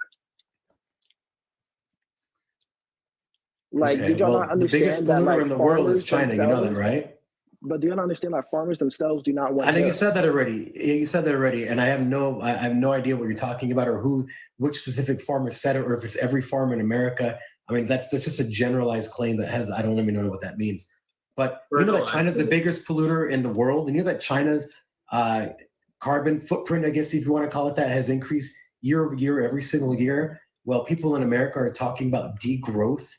E: like,
C: Okay,
E: did y'all
C: well,
E: not
C: the biggest
E: understand that?
C: polluter
E: Like,
C: in the world is
E: farmers
C: China. You know that,
E: themselves-
C: right?
E: But do you not understand that farmers themselves do not want?
C: I know you
E: tariffs?
C: said that already. You said that already, and I have no idea what you're talking about or which specific farmer said it, or if it's every farmer in America. I mean, that's just a generalized claim that has, I don't even know what that means. But you know that China's the biggest polluter in the world, and you know that China's carbon footprint, I guess if you want to call it that, has increased year over year, every single year. Well, people in America are talking about degrowth.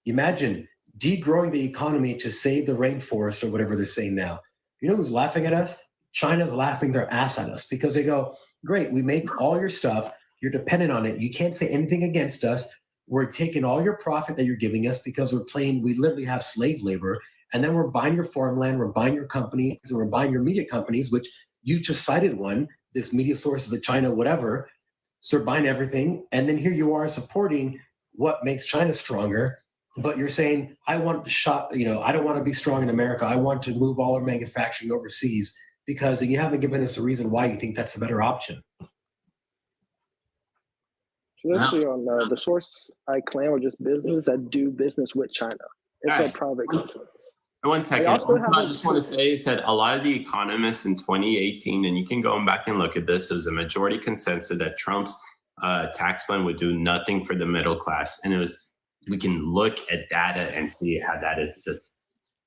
C: Imagine degrowing the economy to save the rainforest or whatever they're saying now. You know who's laughing at us? China's laughing their ass at us because they go, great, we make all your stuff. You're dependent on it. You can't say anything against us. We're taking all your profit that you're giving us because we literally have slave labor. And then we're buying your farmland, we're buying your companies, and we're buying your media companies, which you just cited one, this media sources of China, whatever. So they're buying everything. And then here you are supporting what makes China stronger. But you're saying, I want to shop, I don't want to be strong in America. I want to move all our manufacturing overseas because you haven't given us a reason why you think that's a better option.
E: So let's see on the source I claim are just businesses that do business with China. It's
B: All
E: a
B: right.
E: private company.
B: One second.
E: I also have
B: I
E: a-
B: just want to say is that a lot of the economists in 2018, and you can go back and look at this, is a majority consensus that Trump's tax plan would do nothing for the middle class. And we can look at data and see how that is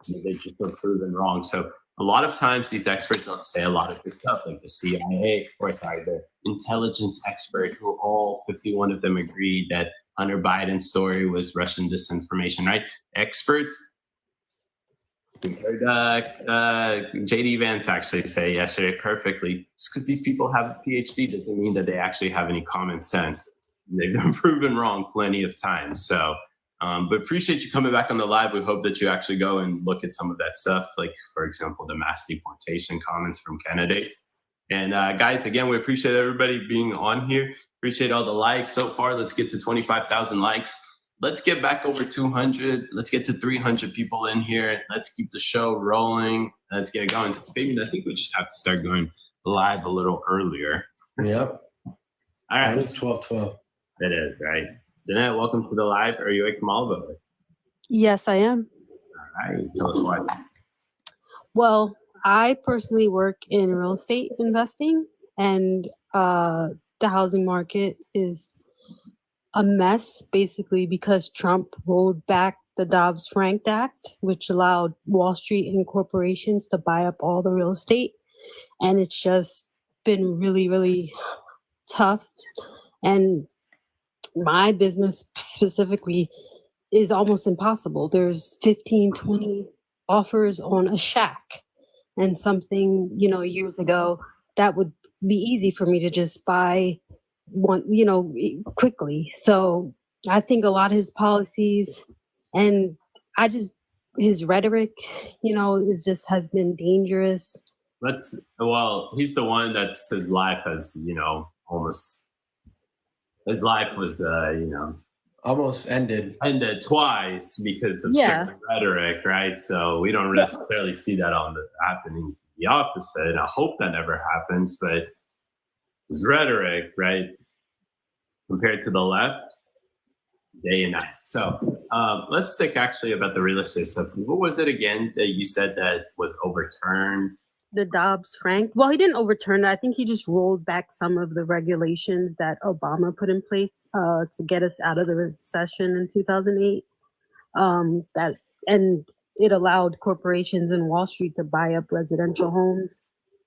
B: they just been proven wrong. So a lot of times these experts don't say a lot of good stuff, like the CIA, the intelligence expert, who all 51 of them agreed that Hunter Biden's story was Russian disinformation, right? Experts, we heard JD Vance actually say yesterday perfectly, just because these people have a PhD doesn't mean that they actually have any common sense. They've been proven wrong plenty of times. So, but appreciate you coming back on the live. We hope that you actually go and look at some of that stuff, like, for example, the mass deportation comments from Kennedy. And guys, again, we appreciate everybody being on here. Appreciate all the likes so far. Let's get to 25,000 likes. Let's get back over 200. Let's get to 300 people in here. Let's keep the show rolling. Let's get it going. Fabian, I think we just have to start going live a little earlier.
C: Yep.
B: All right.
C: It is 12:12.
B: It is, right? Jeanette, welcome to the live. Are you awake from Oliver?
F: Yes, I am.
B: All right. Tell us why.
F: Well, I personally work in real estate investing, and the housing market is a mess, basically, because Trump rolled back the Dodd-Frank Act, which allowed Wall Street and corporations to buy up all the real estate. And it's just been really, really tough. And my business specifically is almost impossible. There's 15, 20 offers on a shack, and something, years ago that would be easy for me to just buy one, quickly. So I think a lot of his policies and his rhetoric, has been dangerous.
B: He's the one that's his life has, almost his life was,
C: Almost ended.
B: ended twice because of
F: Yeah.
B: certain rhetoric, right? So we don't necessarily see that happening the opposite. And I hope that never happens, but his rhetoric, right, compared to the left, day and night. So let's think actually about the real estate stuff. What was it again that you said that was overturned?
F: The Dobbs-Frank. Well, he didn't overturn it. I think he just rolled back some of the regulations that Obama put in place to get us out of the recession in 2008. And it allowed corporations in Wall Street to buy up residential homes,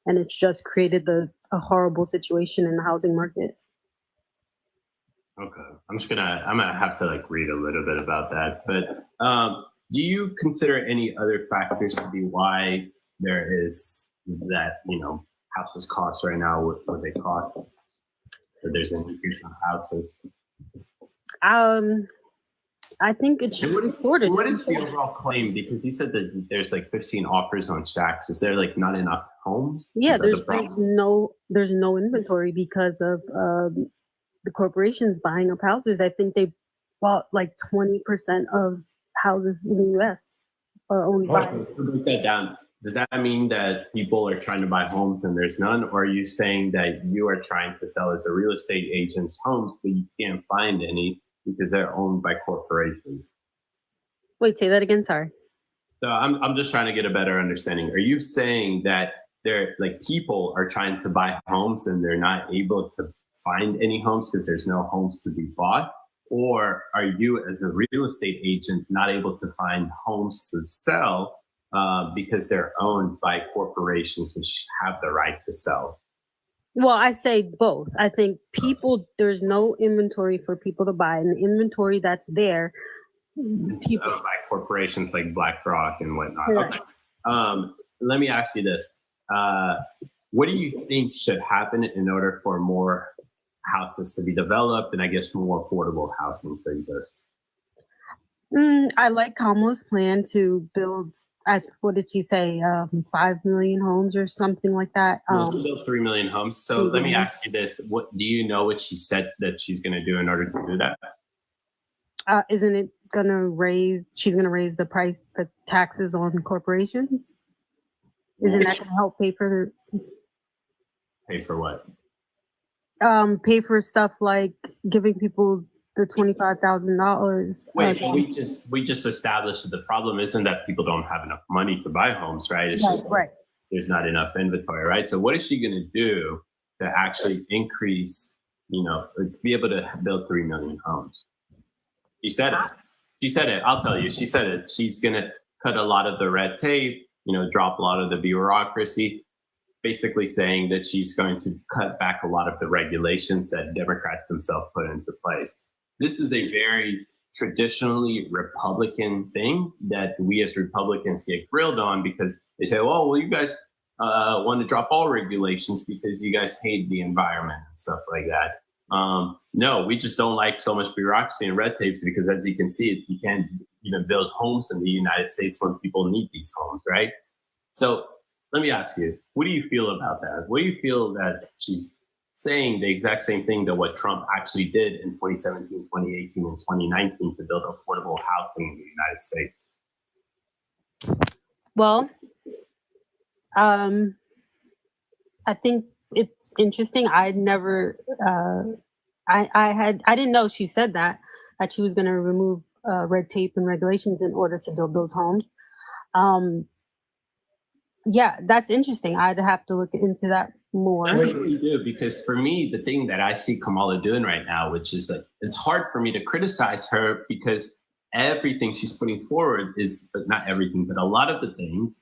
F: and it's just created a horrible situation in the housing market.
B: Okay, I'm gonna have to read a little bit about that. But do you consider any other factors to be why there is that houses cost right now what they cost? Or there's an increase in houses.
F: I think it's
B: And
F: just
B: what
F: a
B: is
F: shortage.
B: the overall claim? Because you said that there's 15 offers on shacks. Is there not enough homes?
F: Yeah,
B: Is that the
F: there's
B: problem?
F: there's no inventory because of the corporations buying up houses. I think they bought 20% of houses in the U.S. are owned by.
B: To break that down, does that mean that people are trying to buy homes and there's none? Or are you saying that you are trying to sell as a real estate agent's homes, but you can't find any because they're owned by corporations?
F: Wait, say that again. Sorry.
B: So I'm just trying to get a better understanding. Are you saying that people are trying to buy homes and they're not able to find any homes because there's no homes to be bought? Or are you as a real estate agent not able to find homes to sell because they're owned by corporations which have the right to sell?
F: Well, I say both. I think there's no inventory for people to buy, and the inventory that's there, people.
B: By corporations like BlackRock and whatnot.
F: Correct.
B: Okay. Let me ask you this. What do you think should happen in order for more houses to be developed and I guess more affordable housing to exist?
F: I like Kamala's plan to build, what did she say, 5 million homes or something like that.
B: Let's build 3 million homes. So let me ask you this. What do you know what she said that she's going to do in order to do that?
F: Isn't it she's going to raise the taxes on corporations? Isn't that going to help pay for
B: what?
F: Pay for stuff like giving people the $25,000?
B: Wait, but we just established that the problem isn't that people don't have enough money to buy homes, right? It's just
F: right.
B: There's not enough inventory, right? So what is she going to do to actually increase, to be able to build 3 million homes? She said it. She said it. I'll tell you. She said it. She's going to cut a lot of the red tape, drop a lot of the bureaucracy, basically saying that she's going to cut back a lot of the regulations that Democrats themselves put into place. This is a very traditionally Republican thing that we as Republicans get grilled on because they say, well, you guys want to drop all regulations because you guys hate the environment and stuff like that. No, we just don't like so much bureaucracy and red tapes because, as you can see, you can't even build homes in the United States when people need these homes, right? So let me ask you, what do you feel about that? What do you feel that she's saying the exact same thing that what Trump actually did in 2017, 2018, and 2019 to build affordable housing in the United States?
F: Well, I think it's interesting. I never, I didn't know she said that she was going to remove red tape and regulations in order to build those homes. Yeah, that's interesting. I'd have to look into that more.
B: I really do, because for me, the thing that I see Kamala doing right now, which is like, it's hard for me to criticize her because everything she's putting forward is, but not everything, but a lot of the things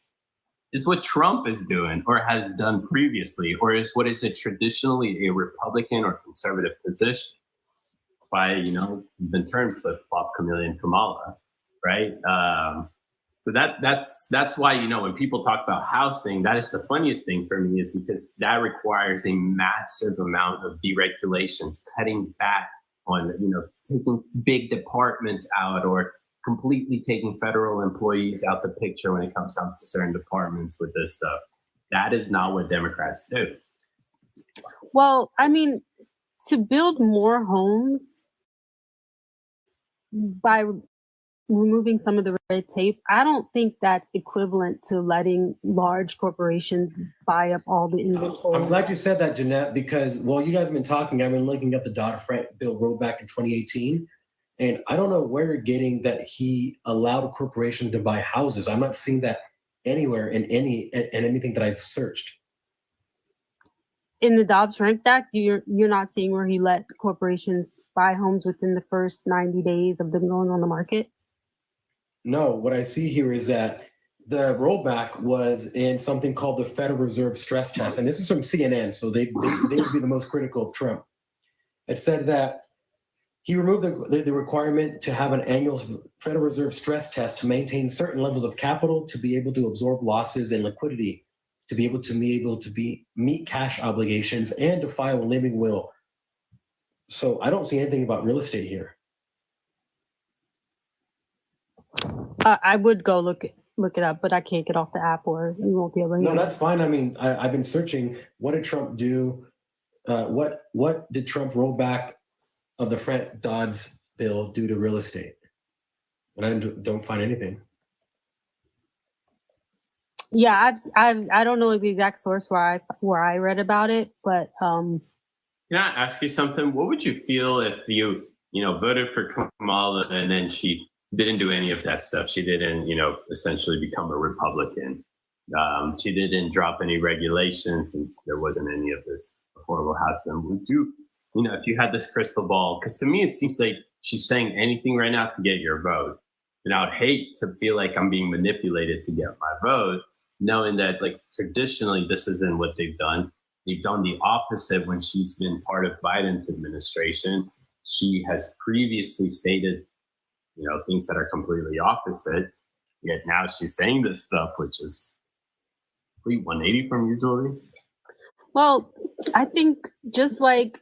B: is what Trump is doing or has done previously, or is what is traditionally a Republican or conservative position. by, the term flip-flop chameleon Kamala, right? So that's why, when people talk about housing, that is the funniest thing for me, is because that requires a massive amount of deregulations, cutting back on, taking big departments out, or completely taking federal employees out the picture when it comes down to certain departments with this stuff. That is not what Democrats do.
F: Well, I mean, to build more homes by removing some of the red tape, I don't think that's equivalent to letting large corporations buy up all the inventory.
C: I'm glad you said that, Jeanette, because while you guys have been talking, I've been looking at the Dodd-Frank bill rolled back in 2018. And I don't know where you're getting that he allowed corporations to buy houses. I'm not seeing that anywhere in anything that I've searched.
F: In the Dodd-Frank Act, you're not seeing where he let corporations buy homes within the first 90 days of them going on the market?
C: No, what I see here is that the rollback was in something called the Federal Reserve stress test. And this is from CNN, so they would be the most critical of Trump. It said that he removed the requirement to have an annual Federal Reserve stress test to maintain certain levels of capital, to be able to absorb losses and liquidity, to be able to meet cash obligations, and to file a living will. So I don't see anything about real estate here.
F: I would go look it up, but I can't get off the app, or you won't be able to hear
C: No,
F: me.
C: that's fine. I mean, I've been searching. What did Trump do? What did Trump roll back of the Frank Dodd's bill do to real estate? And I don't find anything.
F: Yeah, I don't know the exact source where I read about it, but
B: Can I ask you something? What would you feel if you voted for Kamala and then she didn't do any of that stuff? She didn't, essentially become a Republican. She didn't drop any regulations, and there wasn't any of this affordable housing. Would you, if you had this crystal ball, because to me it seems like she's saying anything right now to get your vote. And I would hate to feel like I'm being manipulated to get my vote, knowing that, like, traditionally this isn't what they've done. They've done the opposite when she's been part of Biden's administration. She has previously stated, things that are completely opposite. Yet now she's saying this stuff, which is complete 180 from usually.
F: well, I think just like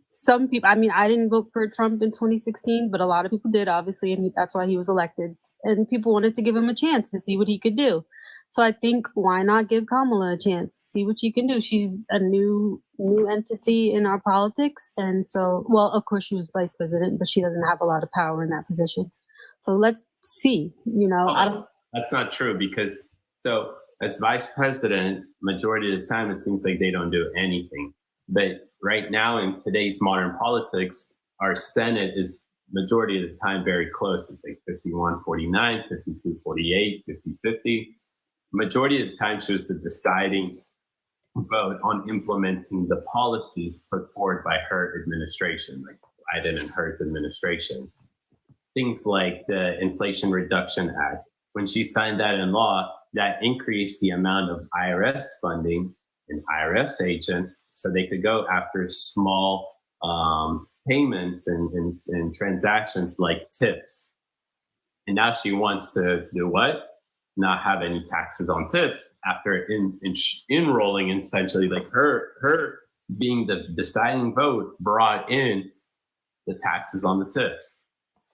F: some people, I mean, I didn't vote for Trump in 2016, but a lot of people did, obviously, and that's why he was elected. And people wanted to give him a chance to see what he could do. So I think, why not give Kamala a chance, see what she can do? She's a new entity in our politics. And so, well, of course she was vice president, but she doesn't have a lot of power in that position. So let's see, I don't.
B: That's not true, because so as vice president, majority of the time, it seems like they don't do anything. But right now in today's modern politics, our Senate is majority of the time very close. It's like 51-49, 52-48, 50-50. Majority of the time, she was the deciding vote on implementing the policies put forward by her administration, like Biden and her administration. Things like the Inflation Reduction Act. When she signed that in law, that increased the amount of IRS funding and IRS agents so they could go after small payments and transactions like tips. And now she wants to do what? Not have any taxes on tips after enrolling, essentially, like her being the deciding vote brought in the taxes on the tips.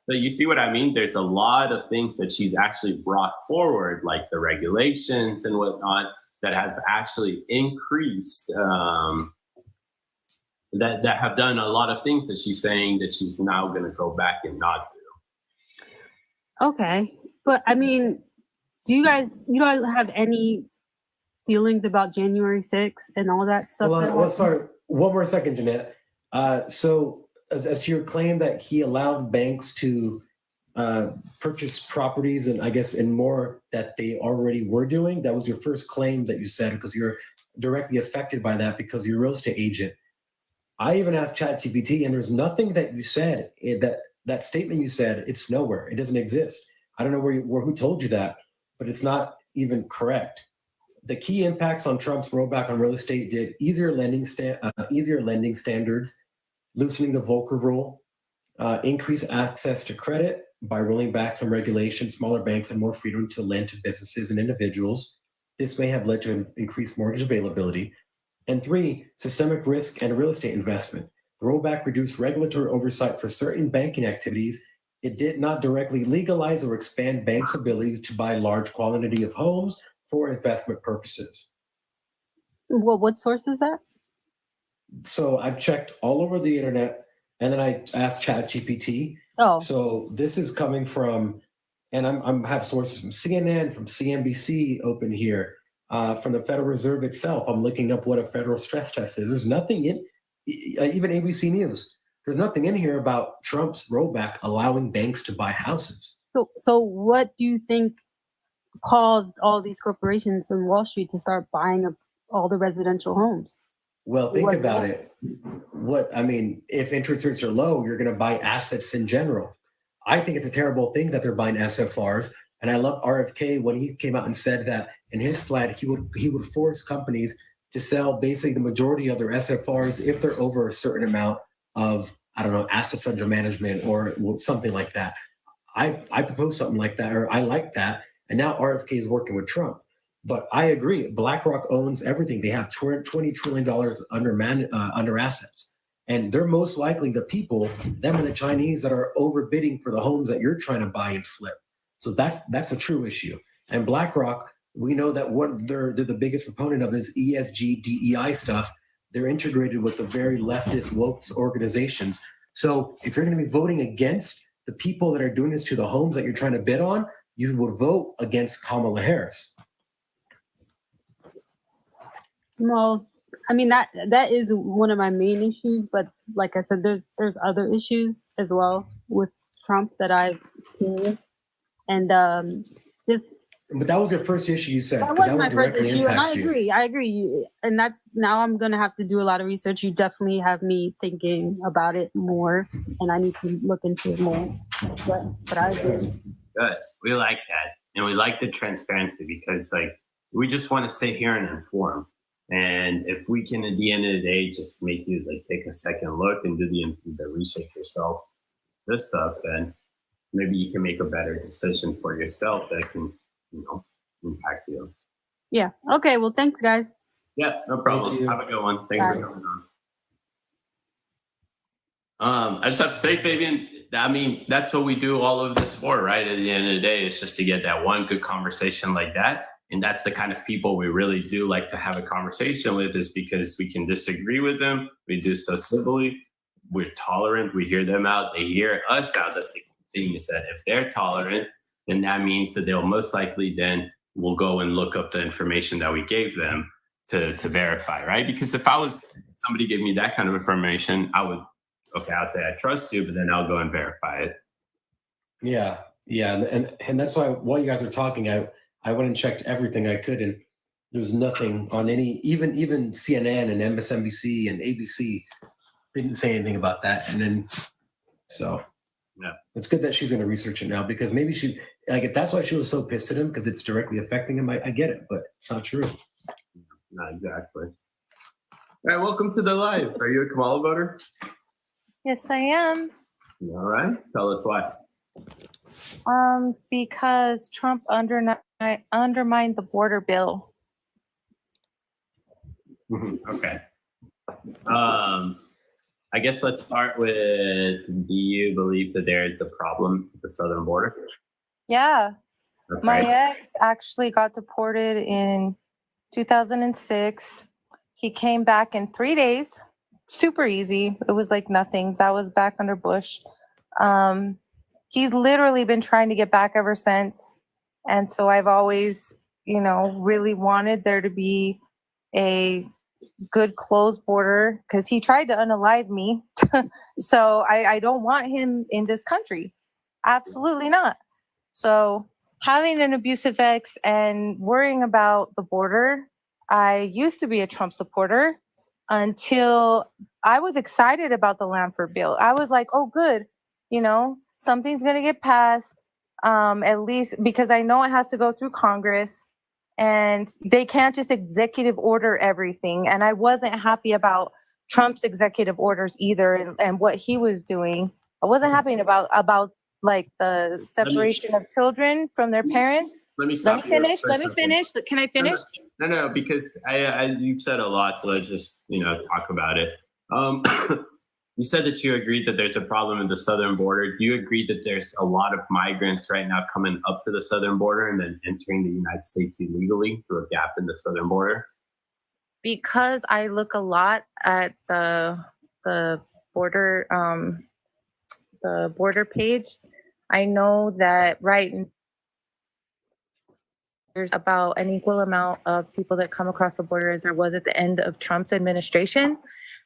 B: So you see what I mean? There's a lot of things that she's actually brought forward, like the regulations and whatnot, that have actually increased, that have done a lot of things that she's saying that she's now going to go back and not do.
F: Okay. But I mean, you guys have any feelings about January 6th and all that stuff?
C: Well, sorry, one more second, Jeanette. So as to your claim that he allowed banks to purchase properties, and I guess in more that they already were doing, that was your first claim that you said, because you're directly affected by that because you're a real estate agent. I even asked ChatGPT, and there's nothing that you said, that statement you said, it's nowhere. It doesn't exist. I don't know who told you that, but it's not even correct. The key impacts on Trump's rollback on real estate did easier lending standards, loosening the Volcker rule, increase access to credit by rolling back some regulations. Smaller banks have more freedom to lend to businesses and individuals. This may have led to an increased mortgage availability. And 3, systemic risk and real estate investment. The rollback reduced regulatory oversight for certain banking activities. It did not directly legalize or expand banks' abilities to buy large quantity of homes for investment purposes.
F: Well, what source is that?
C: So I've checked all over the internet, and then I asked ChatGPT.
F: Oh,
C: So this is coming from, and I'm have sources from CNN, from CNBC open here, from the Federal Reserve itself. I'm looking up what a federal stress test is. There's nothing in, even ABC News. There's nothing in here about Trump's rollback allowing banks to buy houses.
F: so what do you think caused all these corporations in Wall Street to start buying up all the residential homes?
C: Well, think
F: What-
C: about it. If interest rates are low, you're going to buy assets in general. I think it's a terrible thing that they're buying SFRs. And I love RFK when he came out and said that in his plan, he would force companies to sell basically the majority of their SFRs if they're over a certain amount of, I don't know, assets under management or something like that. I proposed something like that, or I like that. And now RFK is working with Trump. But I agree. BlackRock owns everything. They have $20 trillion under assets. And they're most likely the people, them and the Chinese, that are overbidding for the homes that you're trying to buy and flip. So that's a true issue. And BlackRock, we know that what they're the biggest proponent of is ESG, DEI stuff. They're integrated with the very leftist woke organizations. So if you're going to be voting against the people that are doing this to the homes that you're trying to bid on, you would vote against Kamala Harris.
F: Well, I mean that is one of my main issues, but like I said, there's other issues as well with Trump that I've seen, and this
C: But that was your first issue, you said.
F: that
C: 'cause
F: was
C: that
F: my
C: one
F: first
C: directly
F: issue, and I
C: impacts you.
F: agree. I agree, and that's now I'm gonna have to do a lot of research. You definitely have me thinking about it more, and I need to look into it more. But I agree.
B: Good. We like that. And we like the transparency because we just want to sit here and inform. And if we can, at the end of the day, just make you take a second look and do the research yourself, this stuff, then maybe you can make a better decision for yourself that can, impact you.
F: Yeah. Okay. Well, thanks, guys.
B: Yeah, no problem.
C: Thank you.
B: Have a good one. Thanks
F: Bye.
B: for coming on. I just have to say, Fabian, that's what we do all of this for, right? At the end of the day, it's just to get that one good conversation like that. And that's the kind of people we really do like to have a conversation with, is because we can disagree with them. We do so civilly. We're tolerant. We hear them out. They hear us out. That's the thing, is that if they're tolerant, then that means that they'll most likely then will go and look up the information that we gave them to verify, right? Because if somebody gave me that kind of information, I'd say I trust you, but then I'll go and verify it.
C: Yeah. And that's why while you guys are talking, I went and checked everything I could, and there's nothing on any, even CNN and MSNBC and ABC didn't say anything about that. And then, so
B: yeah,
C: it's good that she's going to research it now, because maybe if that's why she was so pissed at him, because it's directly affecting him. I get it, but it's not true.
B: Not exactly. All right, welcome to the live. Are you a Kamala voter?
G: Yes, I am.
B: All right, tell us why.
G: Because Trump undermined the border bill.
B: Okay. I guess let's start with, do you believe that there is a problem with the southern border?
G: Yeah.
B: Okay.
G: My ex actually got deported in 2006. He came back in 3 days. Super easy. It was like nothing. That was back under Bush. He's literally been trying to get back ever since. And so I've always, really wanted there to be a good closed border, because he tried to unalive me. So I don't want him in this country. Absolutely not. So having an abusive ex and worrying about the border, I used to be a Trump supporter until I was excited about the Lanford bill. I was like, oh, good. Something's going to get passed, at least because I know it has to go through Congress. And they can't just executive order everything. And I wasn't happy about Trump's executive orders either, and what he was doing I wasn't happy about like the separation of children from their parents.
B: Let me
G: Let
B: stop
G: me
B: you there
G: finish.
B: for a
G: Let me
B: second.
G: finish. Can I finish?
B: No, because you've said a lot, so let's just, talk about it. You said that you agreed that there's a problem at the southern border. Do you agree that there's a lot of migrants right now coming up to the southern border and then entering the United States illegally through a gap in the southern border?
G: Because I look a lot at the border page, I know that there's about an equal amount of people that come across the border as there was at the end of Trump's administration.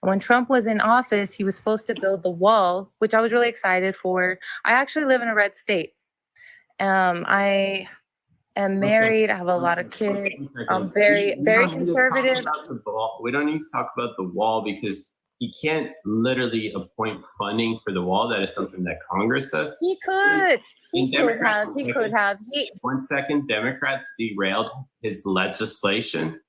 G: When Trump was in office, he was supposed to build the wall, which I was really excited for. I actually live in a red state. I am married. I have a lot of kids. I'm very conservative.
B: We don't need to talk about the wall because he can't literally appoint funding for the wall. That is something that Congress does.
G: He could. He could have.
B: One second, Democrats derailed his legislation.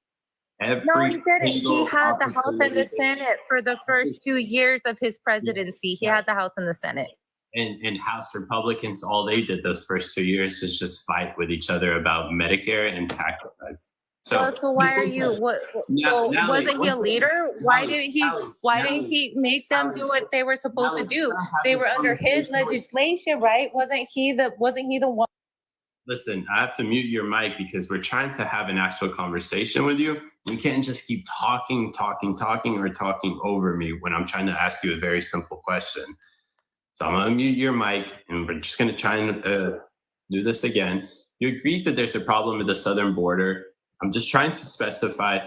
G: No, he didn't. He had the House and the Senate for the first 2 years of his presidency. He had the House and the Senate.
B: And House Republicans, all they did those first 2 years is just fight with each other about Medicare and tax cuts.
G: So why are you? Wasn't he a leader? Why didn't he make them do what they were supposed to do? They were under his legislation, right? Wasn't he the one?
B: Listen, I have to mute your mic because we're trying to have an actual conversation with you. You can't just keep talking or talking over me when I'm trying to ask you a very simple question. So I'm gonna mute your mic and we're just gonna try and do this again. You agreed that there's a problem at the southern border. I'm just trying to specify,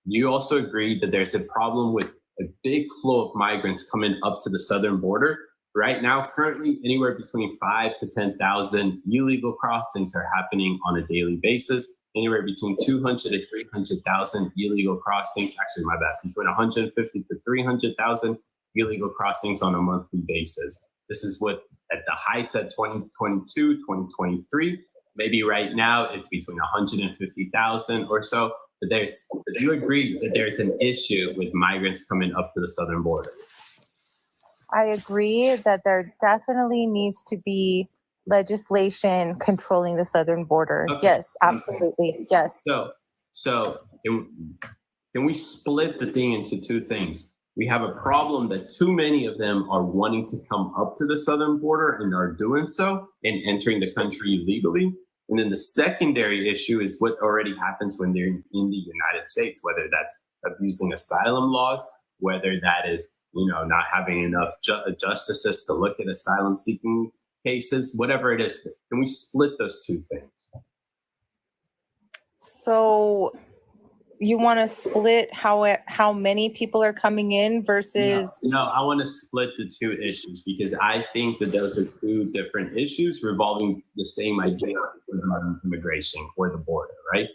B: you also agreed that there's a problem with a big flow of migrants coming up to the southern border. Right now, currently, anywhere between 5,000 to 10,000 illegal crossings are happening on a daily basis. Anywhere between 200 to 300,000 illegal crossings, actually, my bad, between 150 to 300,000 illegal crossings on a monthly basis. This is what, at the heights at 2022, 2023, maybe right now it's between 150,000 or so. But do you agree that there's an issue with migrants coming up to the southern border?
G: I agree that there definitely needs to be legislation controlling the southern border. Okay. Yes, absolutely. Okay. Yes.
B: So can we split the thing into two things? We have a problem that too many of them are wanting to come up to the southern border and are doing so and entering the country illegally. And then the secondary issue is what already happens when they're in the United States, whether that's abusing asylum laws, whether that is, not having enough justices to look at asylum seeking cases, whatever it is. Can we split those two things?
G: So you want to split how many people are coming in versus?
B: No, I want to split the two issues because I think that those are two different issues revolving the same idea of immigration or the border, right?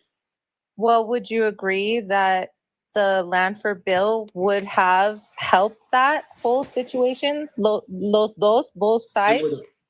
B: Well,
G: would you agree that the Lanford bill would have helped that whole situation? Both sides?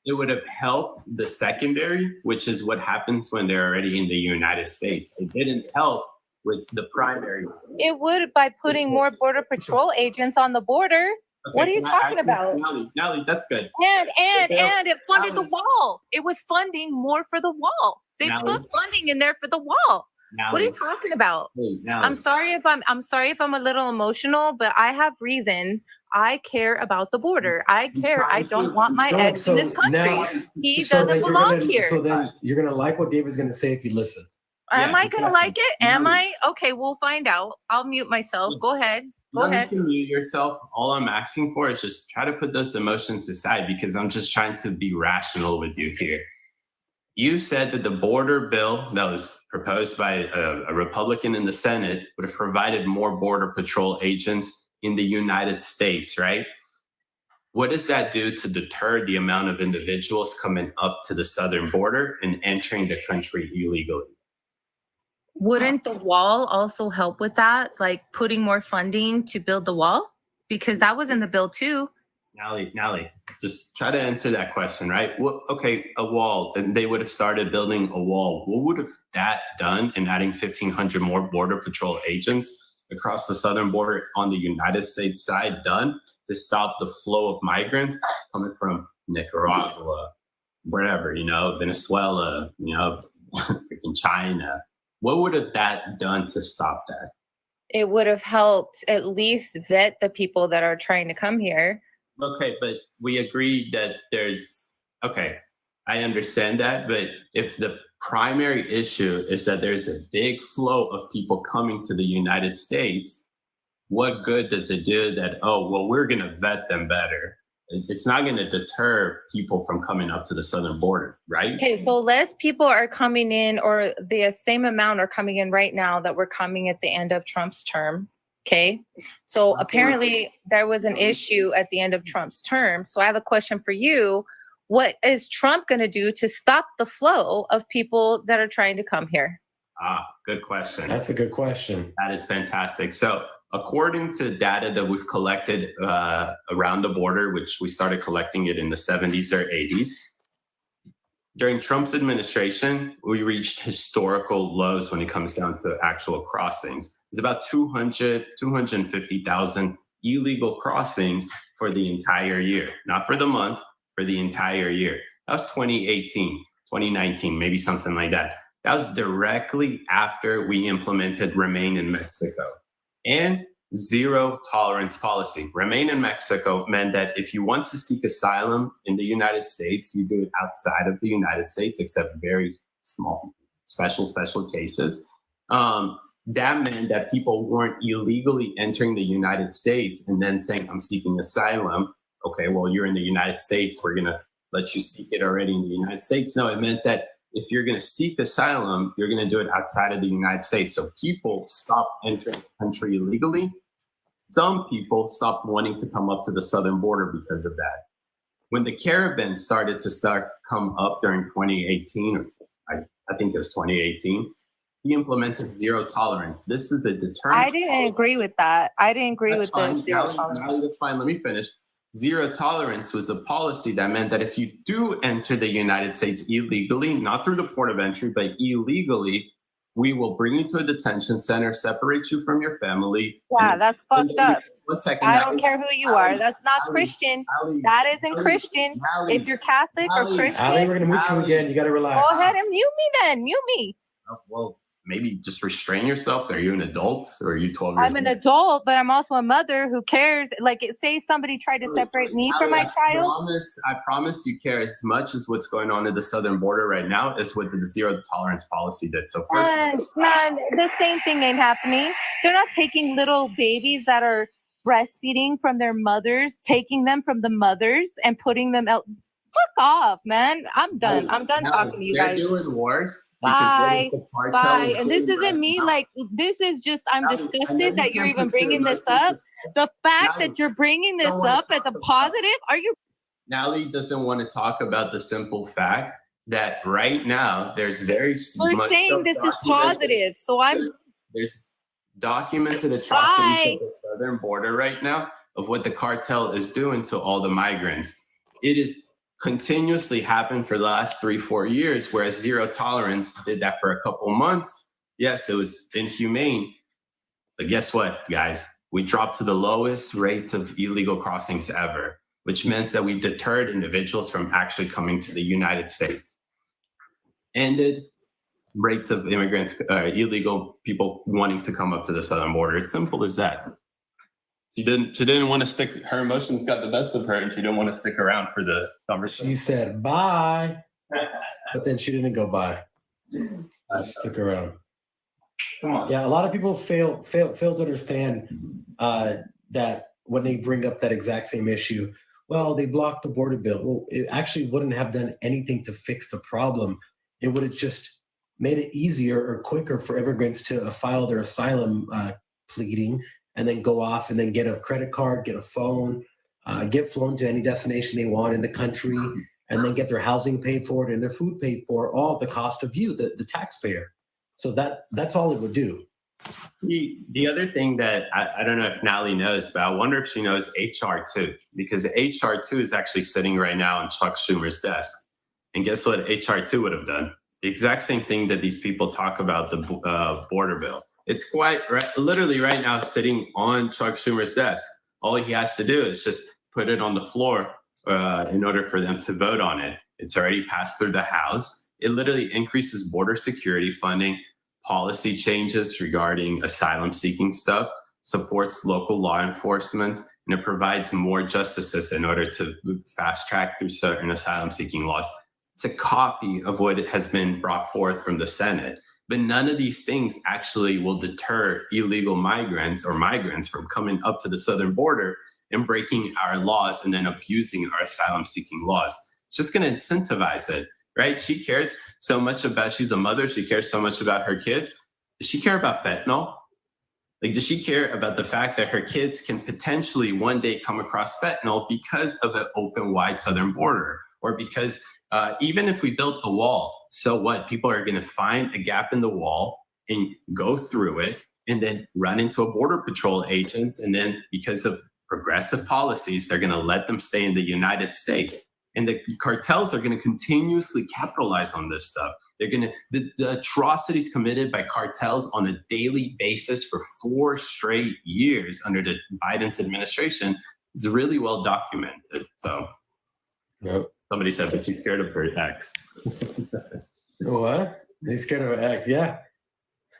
B: It would have helped the secondary, which is what happens when they're already in the United States. It didn't help with the primary.
G: It would by putting more Border Patrol agents on the border. Okay, what are you talking about?
B: Nally, that's good.
G: And it funded the wall. It was funding more for the wall. They put funding in there for the wall. What are you talking about? I'm sorry if I'm a little emotional, but I have reason. I care about the border. I care. I don't want my ex in this country. He doesn't belong here.
C: So then you're gonna like what David's gonna say if you listen.
G: Am I gonna like it? Am I? Okay, we'll find out. I'll mute myself. Go ahead. Go ahead.
B: You can mute yourself. All I'm asking for is just try to put those emotions aside because I'm just trying to be rational with you here. You said that the border bill that was proposed by a Republican in the Senate would have provided more Border Patrol agents in the United States, right? What does that do to deter the amount of individuals coming up to the southern border and entering the country illegally?
G: Wouldn't the wall also help with that? Like putting more funding to build the wall? Because that was in the bill too.
B: Nally, just try to answer that question, right? Well, okay, a wall, then they would have started building a wall. What would have that done in adding 1,500 more Border Patrol agents across the southern border on the United States side done to stop the flow of migrants coming from Nicaragua, wherever, Venezuela, freaking China. What would have that done to stop that?
G: It would have helped at least vet the people that are trying to come here.
B: Okay, but we agreed that okay, I understand that, but if the primary issue is that there's a big flow of people coming to the United States, what good does it do that, we're going to vet them better? It's not going to deter people from coming up to the southern border, right?
G: Okay, so less people are coming in, or the same amount are coming in right now that were coming at the end of Trump's term. Okay, so apparently there was an issue at the end of Trump's term. So I have a question for you. What is Trump going to do to stop the flow of people that are trying to come here?
B: Good question.
C: That's a good question.
B: That is fantastic. So according to data that we've collected around the border, which we started collecting it in the 70s or 80s, during Trump's administration, we reached historical lows when it comes down to actual crossings. It's about 250,000 illegal crossings for the entire year, not for the month, for the entire year. That was 2018, 2019, maybe something like that. That was directly after we implemented Remain in Mexico and zero tolerance policy. Remain in Mexico meant that if you want to seek asylum in the United States, you do it outside of the United States, except very small, special cases. That meant that people weren't illegally entering the United States and then saying, I'm seeking asylum. Okay, well, you're in the United States. We're going to let you seek it already in the United States. No, it meant that if you're going to seek asylum, you're going to do it outside of the United States. So people stopped entering the country illegally. Some people stopped wanting to come up to the southern border because of that. When the caravan started to come up during 2018, I think it was 2018, he implemented zero tolerance. This is a deterrent.
G: I didn't agree with that. I didn't agree with the zero tolerance.
B: Now that's fine. Let me finish. Zero tolerance was a policy that meant that if you do enter the United States illegally, not through the port of entry, but illegally, we will bring you to a detention center, separate you from your family.
G: Yeah, that's fucked up.
B: 1 second.
G: I don't care who you are. That's not Christian. That isn't Christian. If you're Catholic or Christian.
C: Ali, we're going to mute you again. You got to relax.
G: Go ahead and mute me then. Mute me.
B: Well, maybe just restrain yourself. Are you an adult or are you 12 years
G: I'm an adult, but I'm also a mother who cares. Like, say somebody tried to separate me from my child.
B: I promise you care as much as what's going on at the southern border right now is what the zero tolerance policy did. So first,
G: the same thing ain't happening. They're not taking little babies that are breastfeeding from their mothers, taking them from the mothers and putting them out. Fuck off, man. I'm done. I'm done talking to you guys.
B: They're doing worse.
G: Bye. Bye. And this isn't me. Like, this is just, I'm disgusted that you're even bringing this up. The fact that you're bringing this up as a positive, are you?
B: Nally doesn't want to talk about the simple fact that right now there's
G: We're saying this is positive. So
B: there's documented atrocities at the southern border right now of what the cartel is doing to all the migrants. It is continuously happened for the last 3-4 years, whereas zero tolerance did that for a couple months. Yes, it was inhumane, but guess what, guys? We dropped to the lowest rates of illegal crossings ever, which meant that we deterred individuals from actually coming to the United States. Ended rates of immigrants, illegal people wanting to come up to the southern border. It's simple as that. She didn't want to stick, her emotions got the best of her and she didn't want to stick around for the conversation.
C: She said bye, but then she didn't go bye. She stuck around.
B: Come on.
C: Yeah, a lot of people fail to understand that when they bring up that exact same issue, well, they blocked the border bill. Well, it actually wouldn't have done anything to fix the problem. It would have just made it easier or quicker for immigrants to file their asylum pleading and then go off and then get a credit card, get a phone, get flown to any destination they want in the country, and then get their housing paid for and their food paid for, all at the cost of you, the taxpayer. So that's all it would do.
B: The other thing that I don't know if Nally knows, but I wonder if she knows HR 2, because HR 2 is actually sitting right now on Chuck Schumer's desk. And guess what HR 2 would have done? The exact same thing that these people talk about the border bill. It's literally right now sitting on Chuck Schumer's desk. All he has to do is just put it on the floor in order for them to vote on it. It's already passed through the House. It literally increases border security funding, policy changes regarding asylum seeking stuff, supports local law enforcement, and it provides more justices in order to fast track through certain asylum seeking laws. It's a copy of what has been brought forth from the Senate. But none of these things actually will deter illegal migrants or migrants from coming up to the southern border and breaking our laws and then abusing our asylum seeking laws. It's just going to incentivize it, right? She cares so much about, she's a mother, she cares so much about her kids. Does she care about fentanyl? Like, does she care about the fact that her kids can potentially one day come across fentanyl because of an open, wide southern border? Or because even if we built a wall, so what? People are going to find a gap in the wall and go through it and then run into a border patrol agents. And then because of progressive policies, they're going to let them stay in the United States. And the cartels are going to continuously capitalize on this stuff. They're going to, the atrocities committed by cartels on a daily basis for 4 straight years under the Biden's administration is really well documented. So
C: Yep.
B: somebody said, but she's scared of her ex.
C: What? He's scared of an ex. Yeah.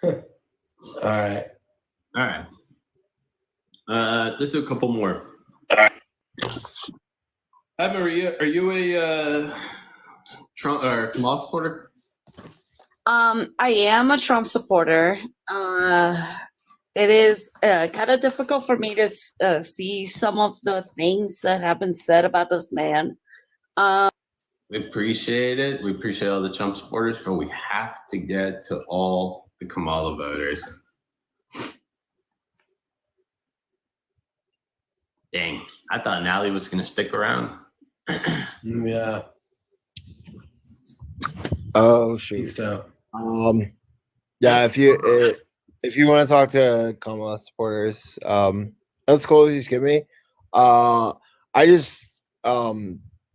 C: All right.
B: All right. Let's do a couple more. Hi, Maria. Are you a Trump or Kamal supporter?
H: I am a Trump supporter. It is kind of difficult for me to see some of the things that have been said about this man.
B: We appreciate it. We appreciate all the Trump supporters, but we have to get to all the Kamala voters. Dang, I thought Nally was going to stick around.
C: Yeah.
I: Oh shoot.
C: Peaced out.
I: Yeah, if you want to talk to Kamala supporters, that's cool. You skip me. I just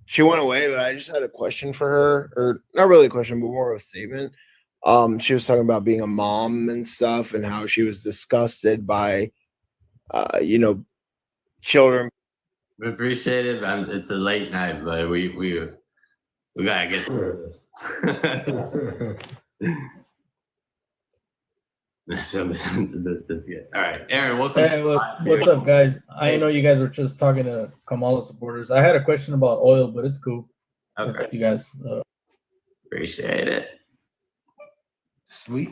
I: she went away, but I just had a question for her, or not really a question, but more of a statement. She was talking about being a mom and stuff, and how she was disgusted by, children.
B: We appreciate it. It's a late night, but we gotta get through this. All right, Aaron, welcome.
J: Hey, what's up, guys? I know you guys were just talking to Kamala supporters. I had a question about oil, but it's cool.
B: Okay,
J: You guys.
B: appreciate it.
C: Sweet.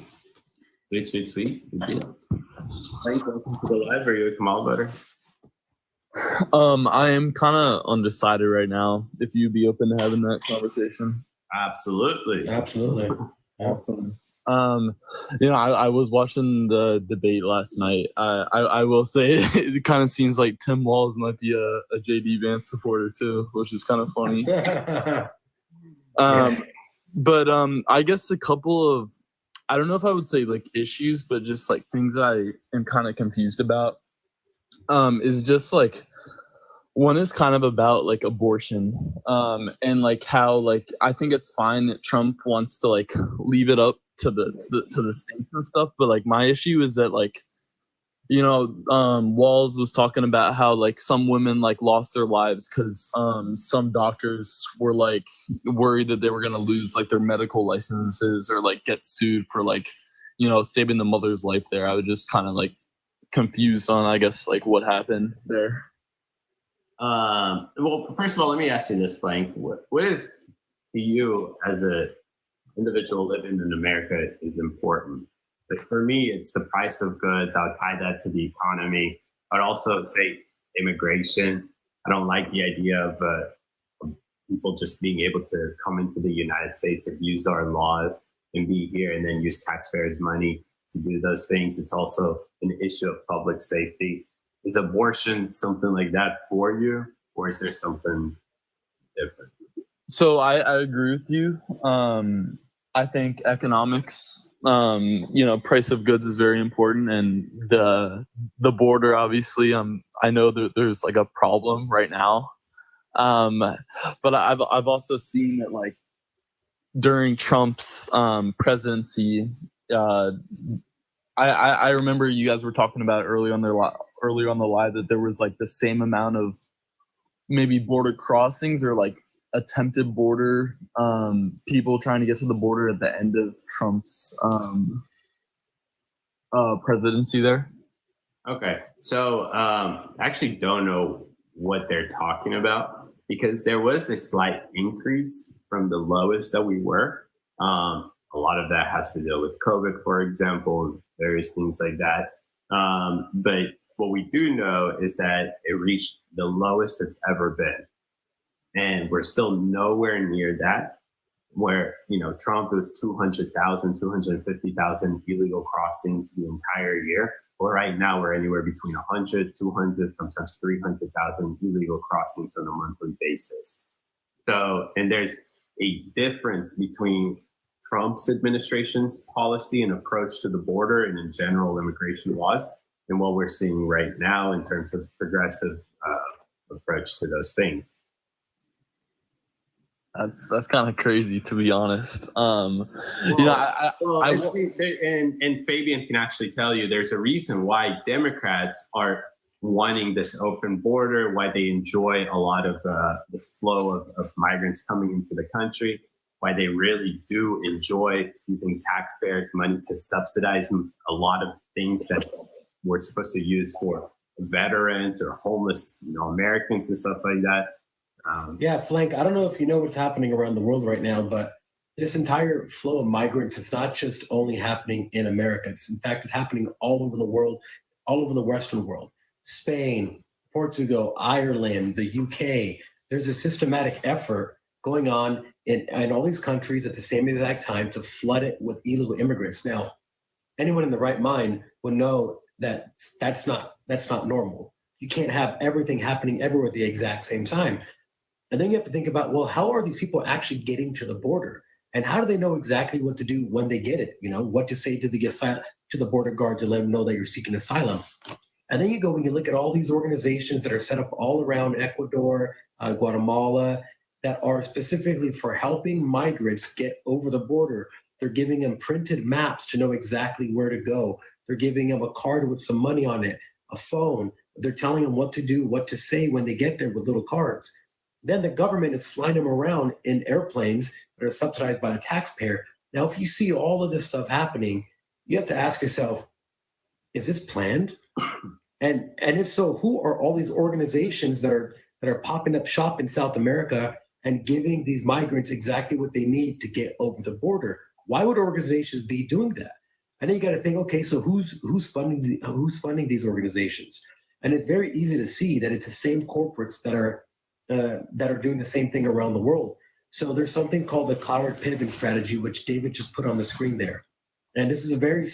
B: Sweet. Good deal. Thanks. Welcome to the live. Are you a Kamal voter?
K: I am kind of undecided right now. If you'd be open to having that conversation.
B: Absolutely.
K: Awesome. I was watching the debate last night. I will say it kind of seems like Tim Walz might be a JD Vance supporter too, which is kind of funny. But I guess a couple of, I don't know if I would say like issues, but just like things that I am kind of confused about. Is just like, one is kind of about like abortion, and like how like I think it's fine that Trump wants to like leave it up to the states and stuff, but like my issue is that like, Walz was talking about how like some women like lost their lives because some doctors were like worried that they were gonna lose like their medical licenses or like get sued for like saving the mother's life there. I was just kind of like confused on, I guess, like what happened there.
B: Well, first of all, let me ask you this, Frank. What is to you as a individual living in America is important? Like for me, it's the price of goods. I would tie that to the economy. I'd also say immigration. I don't like the idea of people just being able to come into the United States, abuse our laws, and be here, and then use taxpayers' money to do those things. It's also an issue of public safety. Is abortion something like that for you, or is there something different?
K: So I agree with you. I think economics, price of goods is very important, and the border, obviously, I know that there's like a problem right now. But I've also seen that like during Trump's presidency, I remember you guys were talking about earlier on the live that there was like the same amount of maybe border crossings or like attempted border people trying to get to the border at the end of Trump's presidency there?
B: Okay, so I actually don't know what they're talking about because there was a slight increase from the lowest that we were. A lot of that has to do with COVID, for example, various things like that. But what we do know is that it reached the lowest it's ever been. And we're still nowhere near that, where, you know, Trump was 200,000, 250,000 illegal crossings the entire year. Well, right now we're anywhere between 100, 200, sometimes 300,000 illegal crossings on a monthly basis. So, and there's a difference between Trump's administration's policy and approach to the border and in general immigration laws and what we're seeing right now in terms of progressive approach to those things.
K: That's kind of crazy, to be honest.
B: And Fabian can actually tell you there's a reason why Democrats are wanting this open border, why they enjoy a lot of the flow of migrants coming into the country, why they really do enjoy using taxpayers' money to subsidize a lot of things that we're supposed to use for veterans or homeless, you know, Americans and stuff like that.
C: Yeah, Flank, I don't know if you know what's happening around the world right now, but this entire flow of migrants, it's not just only happening in America. In fact, it's happening all over the world, all over the Western world. Spain, Portugal, Ireland, the UK. There's a systematic effort going on in all these countries at the same exact time to flood it with illegal immigrants. Now, anyone in the right mind would know that that's not normal. You can't have everything happening everywhere at the exact same time. And then you have to think about, well, how are these people actually getting to the border? And how do they know exactly what to do when they get it? You know, what to say to the border guard to let them know that you're seeking asylum. And then you go and you look at all these organizations that are set up all around Ecuador, Guatemala, that are specifically for helping migrants get over the border. They're giving them printed maps to know exactly where to go. They're giving them a card with some money on it, a phone. They're telling them what to do, what to say when they get there with little cards. Then the government is flying them around in airplanes that are subsidized by the taxpayer. Now, if you see all of this stuff happening, you have to ask yourself, is this planned? And if so, who are all these organizations that are popping up shop in South America and giving these migrants exactly what they need to get over the border? Why would organizations be doing that? And then you got to think, okay, so who's funding these organizations? And it's very easy to see that it's the same corporates that are doing the same thing around the world. So there's something called the Cloward-Piven strategy, which David just put on the screen there. And this is a very,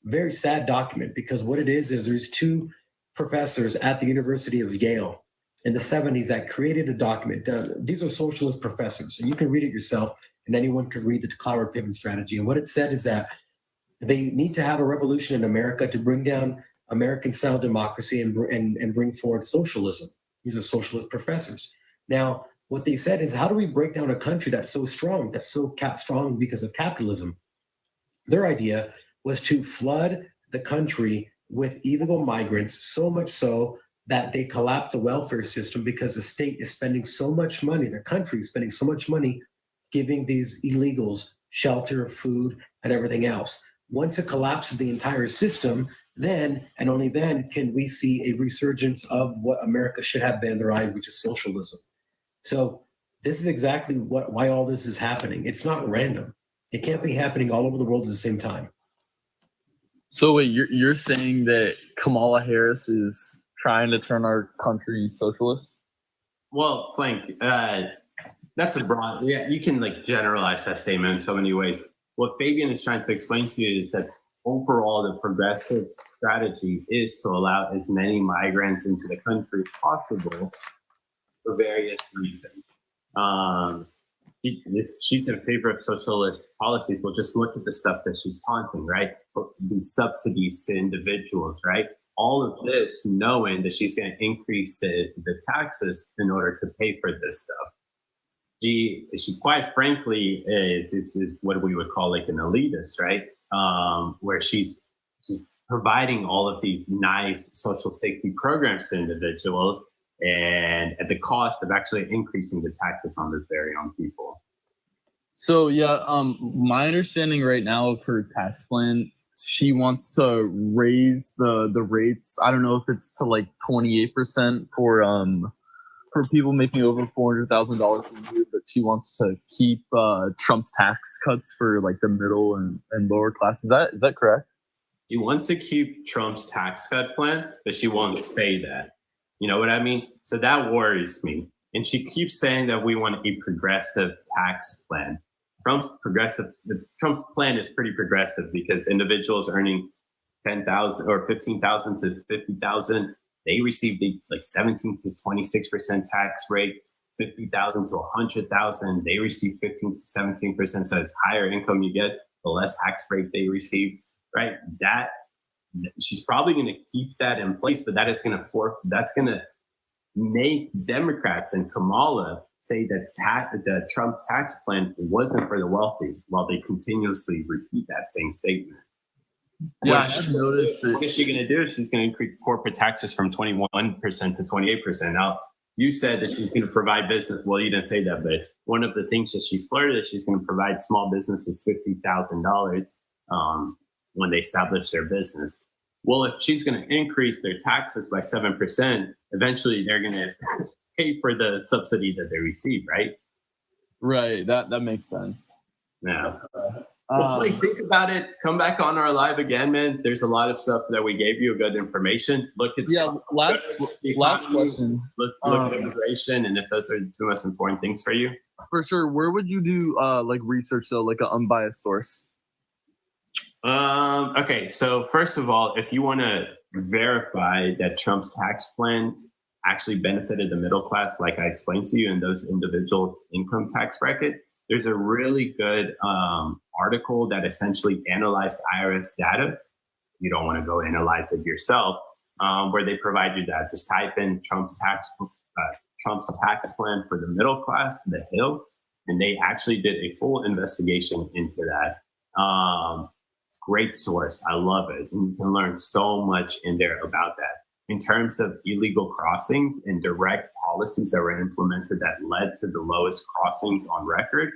C: very sad document because what it is there's two professors at the University of Yale in the 70s that created a document. These are socialist professors, and you can read it yourself, and anyone can read the Cloward-Piven strategy. And what it said is that they need to have a revolution in America to bring down American-style democracy and bring forward socialism. These are socialist professors. Now, what they said is, how do we break down a country that's so strong, strong because of capitalism? Their idea was to flood the country with illegal migrants, so much so that they collapse the welfare system because the state is spending so much money, the country is spending so much money giving these illegals shelter, food, and everything else. Once it collapses the entire system, then and only then can we see a resurgence of what America should have been in their eyes, which is socialism. So this is exactly why all this is happening. It's not random. It can't be happening all over the world at the same time.
K: So wait, you're saying that Kamala Harris is trying to turn our country socialist?
B: Well, Frank, that's a broad, yeah, you can like generalize that statement in so many ways. What Fabian is trying to explain to you is that overall the progressive strategy is to allow as many migrants into the country as possible for various reasons. If she's in favor of socialist policies, well, just look at the stuff that she's taunting, right? These subsidies to individuals, right? All of this knowing that she's going to increase the taxes in order to pay for this stuff. She quite frankly is what we would call like an elitist, right? Where she's providing all of these nice social safety programs to individuals and at the cost of actually increasing the taxes on those very young people.
K: So yeah, my understanding right now of her tax plan, she wants to raise the rates. I don't know if it's to like 28% for people making over $400,000 a year, but she wants to keep Trump's tax cuts for like the middle and lower class. Is that correct?
B: She wants to keep Trump's tax cut plan, but she won't say that. You know what I mean? So that worries me. And she keeps saying that we want a progressive tax plan. Trump's plan is pretty progressive because individuals earning 10,000 or 15,000 to 50,000, they receive the like 17 to 26% tax rate. 50,000 to 100,000, they receive 15 to 17%. So as higher income you get, the less tax rate they receive. Right? That she's probably going to keep that in place, but that's going to make Democrats and Kamala say that Trump's tax plan wasn't for the wealthy, while they continuously repeat that same statement.
K: Yeah, I've noticed that.
B: What is she going to do? She's going to increase corporate taxes from 21% to 28%. Now, you said that she's going to provide business. Well, you didn't say that, but one of the things that she's flirted is she's going to provide small businesses $50,000 when they establish their business. Well, if she's going to increase their taxes by 7%, eventually they're going to pay for the subsidy that they receive, right?
K: Right. That makes sense.
B: Yeah. Well, think about it. Come back on our live again, man. There's a lot of stuff that we gave you, good information. Look at
K: last question.
B: Look at immigration, and if those are the two most important things for you.
K: For sure. Where would you do like research though, like an unbiased source?
B: Okay, so first of all, if you want to verify that Trump's tax plan actually benefited the middle class, like I explained to you, in those individual income tax bracket, there's a really good article that essentially analyzed IRS data. You don't want to go analyze it yourself, where they provide you that. Just type in Trump's tax plan for the middle class, The Hill, and they actually did a full investigation into that. Great source. I love it. And you can learn so much in there about that. In terms of illegal crossings and direct policies that were implemented that led to the lowest crossings on record,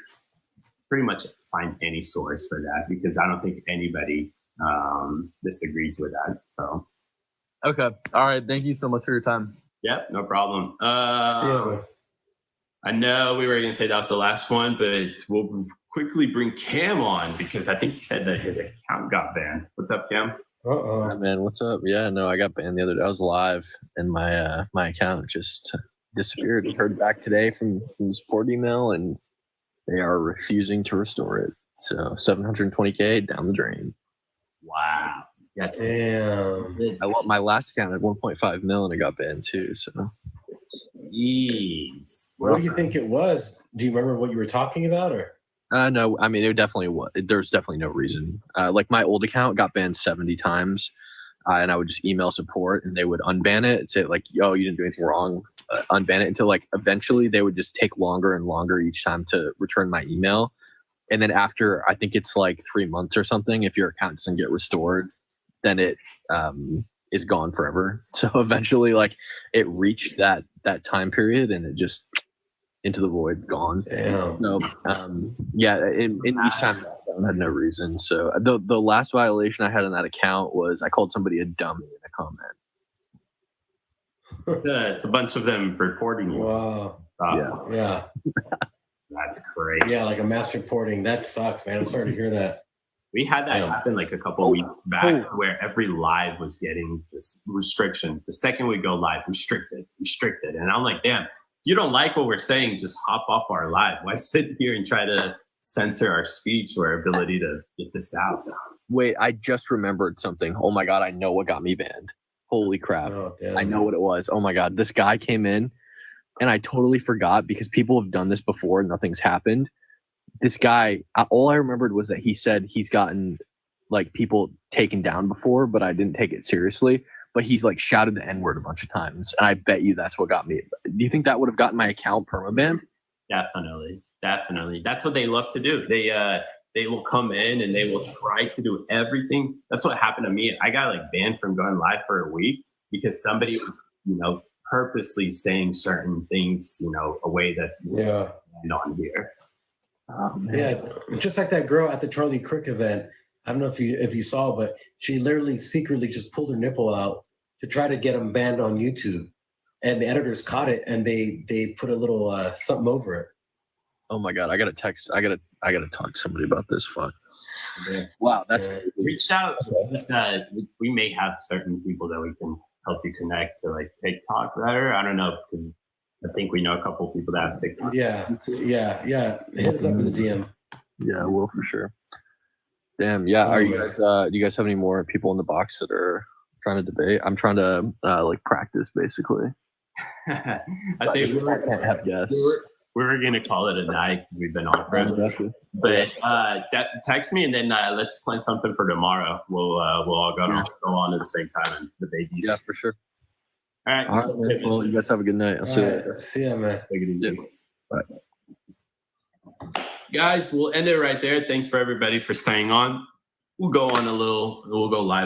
B: pretty much find any source for that, because I don't think anybody disagrees with that. So,
K: okay. All right. Thank you so much for your time.
B: Yep, no problem.
C: See you.
B: I know we were going to say that was the last one, but we'll quickly bring Cam on because I think he said that his account got banned. What's up, Cam?
C: Uh-oh.
L: Hi, man, what's up? Yeah, no, I got banned the other day. I was live and my my account just disappeared. Heard back today from the support email and they are refusing to restore it. So 720K down the drain.
B: Wow. Yeah,
C: Damn.
L: My last account had 1.5 mil and it got banned too. So
B: Jeez.
C: What do you think it was? Do you remember what you were talking about, or?
L: no, I mean it definitely was. There's definitely no reason. Like my old account got banned 70 times, and I would just email support and they would unban it and say like, "Yo, you didn't do anything wrong." Unban it until like eventually they would just take longer and longer each time to return my email, and then after I think it's like 3 months or something, if your account doesn't get restored, then it is gone forever. So eventually, like it reached that time period and it just into the void, gone.
C: Damn.
L: No, yeah, in each time I had no reason. So the last violation I had on that account was I called somebody a dummy in a comment.
B: It's a bunch of them reporting you.
C: Wow. Yeah.
B: That's great.
C: Yeah, like a mass reporting. That sucks, man. I'm sorry to hear that.
B: We had that
C: Yeah.
B: happen like a couple of weeks back where every live was getting this restriction. The second we go live, restricted. And I'm like, damn, if you don't like what we're saying, just hop off our live. Why sit here and try to censor our speech or our ability to get this out?
L: Wait, I just remembered something. Oh my God, I know what got me banned. Holy crap.
C: Oh, damn.
L: I know what it was. Oh my God, this guy came in and I totally forgot because people have done this before and nothing's happened. This guy, all I remembered was that he said he's gotten like people taken down before, but I didn't take it seriously. But he's like shouted the N-word a bunch of times. And I bet you that's what got me. Do you think that would have gotten my account permabanned?
B: Definitely. That's what they love to do. They will come in and they will try to do everything. That's what happened to me. I got like banned from going live for a week because somebody was, purposely saying certain things, a way that
C: Yeah.
B: on here.
C: Yeah, just like that girl at the Charlie Kirk event. I don't know if you saw, but she literally secretly just pulled her nipple out to try to get him banned on YouTube, and the editors caught it and they put a little something over it.
L: Oh my god, I gotta talk to somebody about this. Fuck.
C: Yeah.
L: Wow, that's
B: Reach out. We may have certain people that we can help you connect to like TikTok better. I don't know, because I think we know a couple of people that have TikTok.
C: Yeah. Hit us up in the DM.
L: Yeah, I will for sure. Damn. Yeah. Are you guys? Do you guys have any more people in the box that are trying to debate? I'm trying to like practice basically.
B: I think we were gonna call it a night because we've been on for a minute. But text me and then let's plan something for tomorrow. We'll all go on at the same time and the babies.
L: Yeah, for sure.
B: All right.
L: All right, man. Well, you guys have a good night. I'll see you later.
C: See ya, man.
B: Take it easy.
L: Bye.
B: Guys, we'll end it right there. Thanks for everybody for staying on. We'll go live a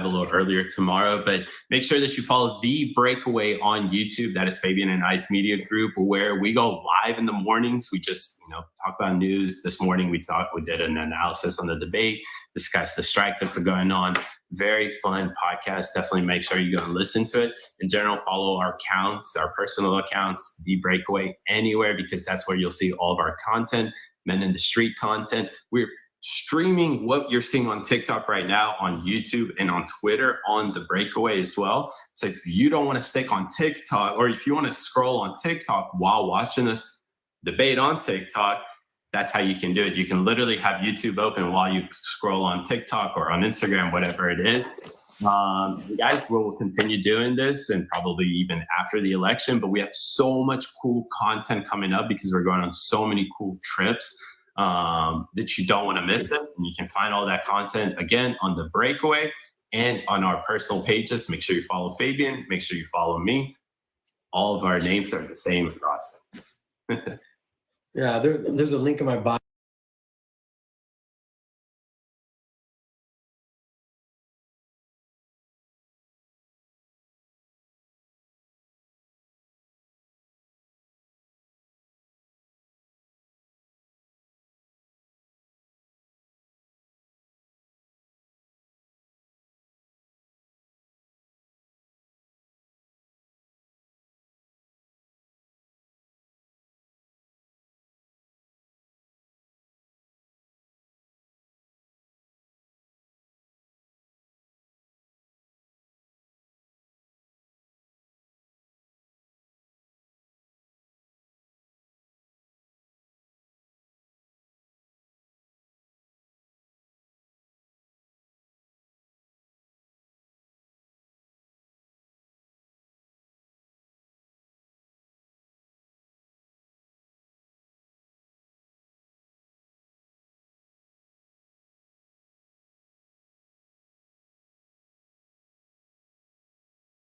B: little earlier tomorrow, but make sure that you follow The Breakaway on YouTube. That is Fabian and Ice Media Group, where we go live in the mornings. We just, talk about news. This morning we did an analysis on the debate, discussed the strike that's going on. Very fun podcast. Definitely make sure you go and listen to it. In general, follow our accounts, our personal accounts, The Breakaway, anywhere, because that's where you'll see all of our content, Men in the Street content. We're streaming what you're seeing on TikTok right now on YouTube and on Twitter on The Breakaway as well. So if you don't want to stick on TikTok, or if you want to scroll on TikTok while watching this debate on TikTok, that's how you can do it. You can literally have YouTube open while you scroll on TikTok or on Instagram, whatever it is. Guys, we'll continue doing this and probably even after the election, but we have so much cool content coming up because we're going on so many cool trips that you don't want to miss it. And you can find all that content again on The Breakaway and on our personal pages. Make sure you follow Fabian. Make sure you follow me. All of our names are the same across.
C: Yeah, there's a link in my bio.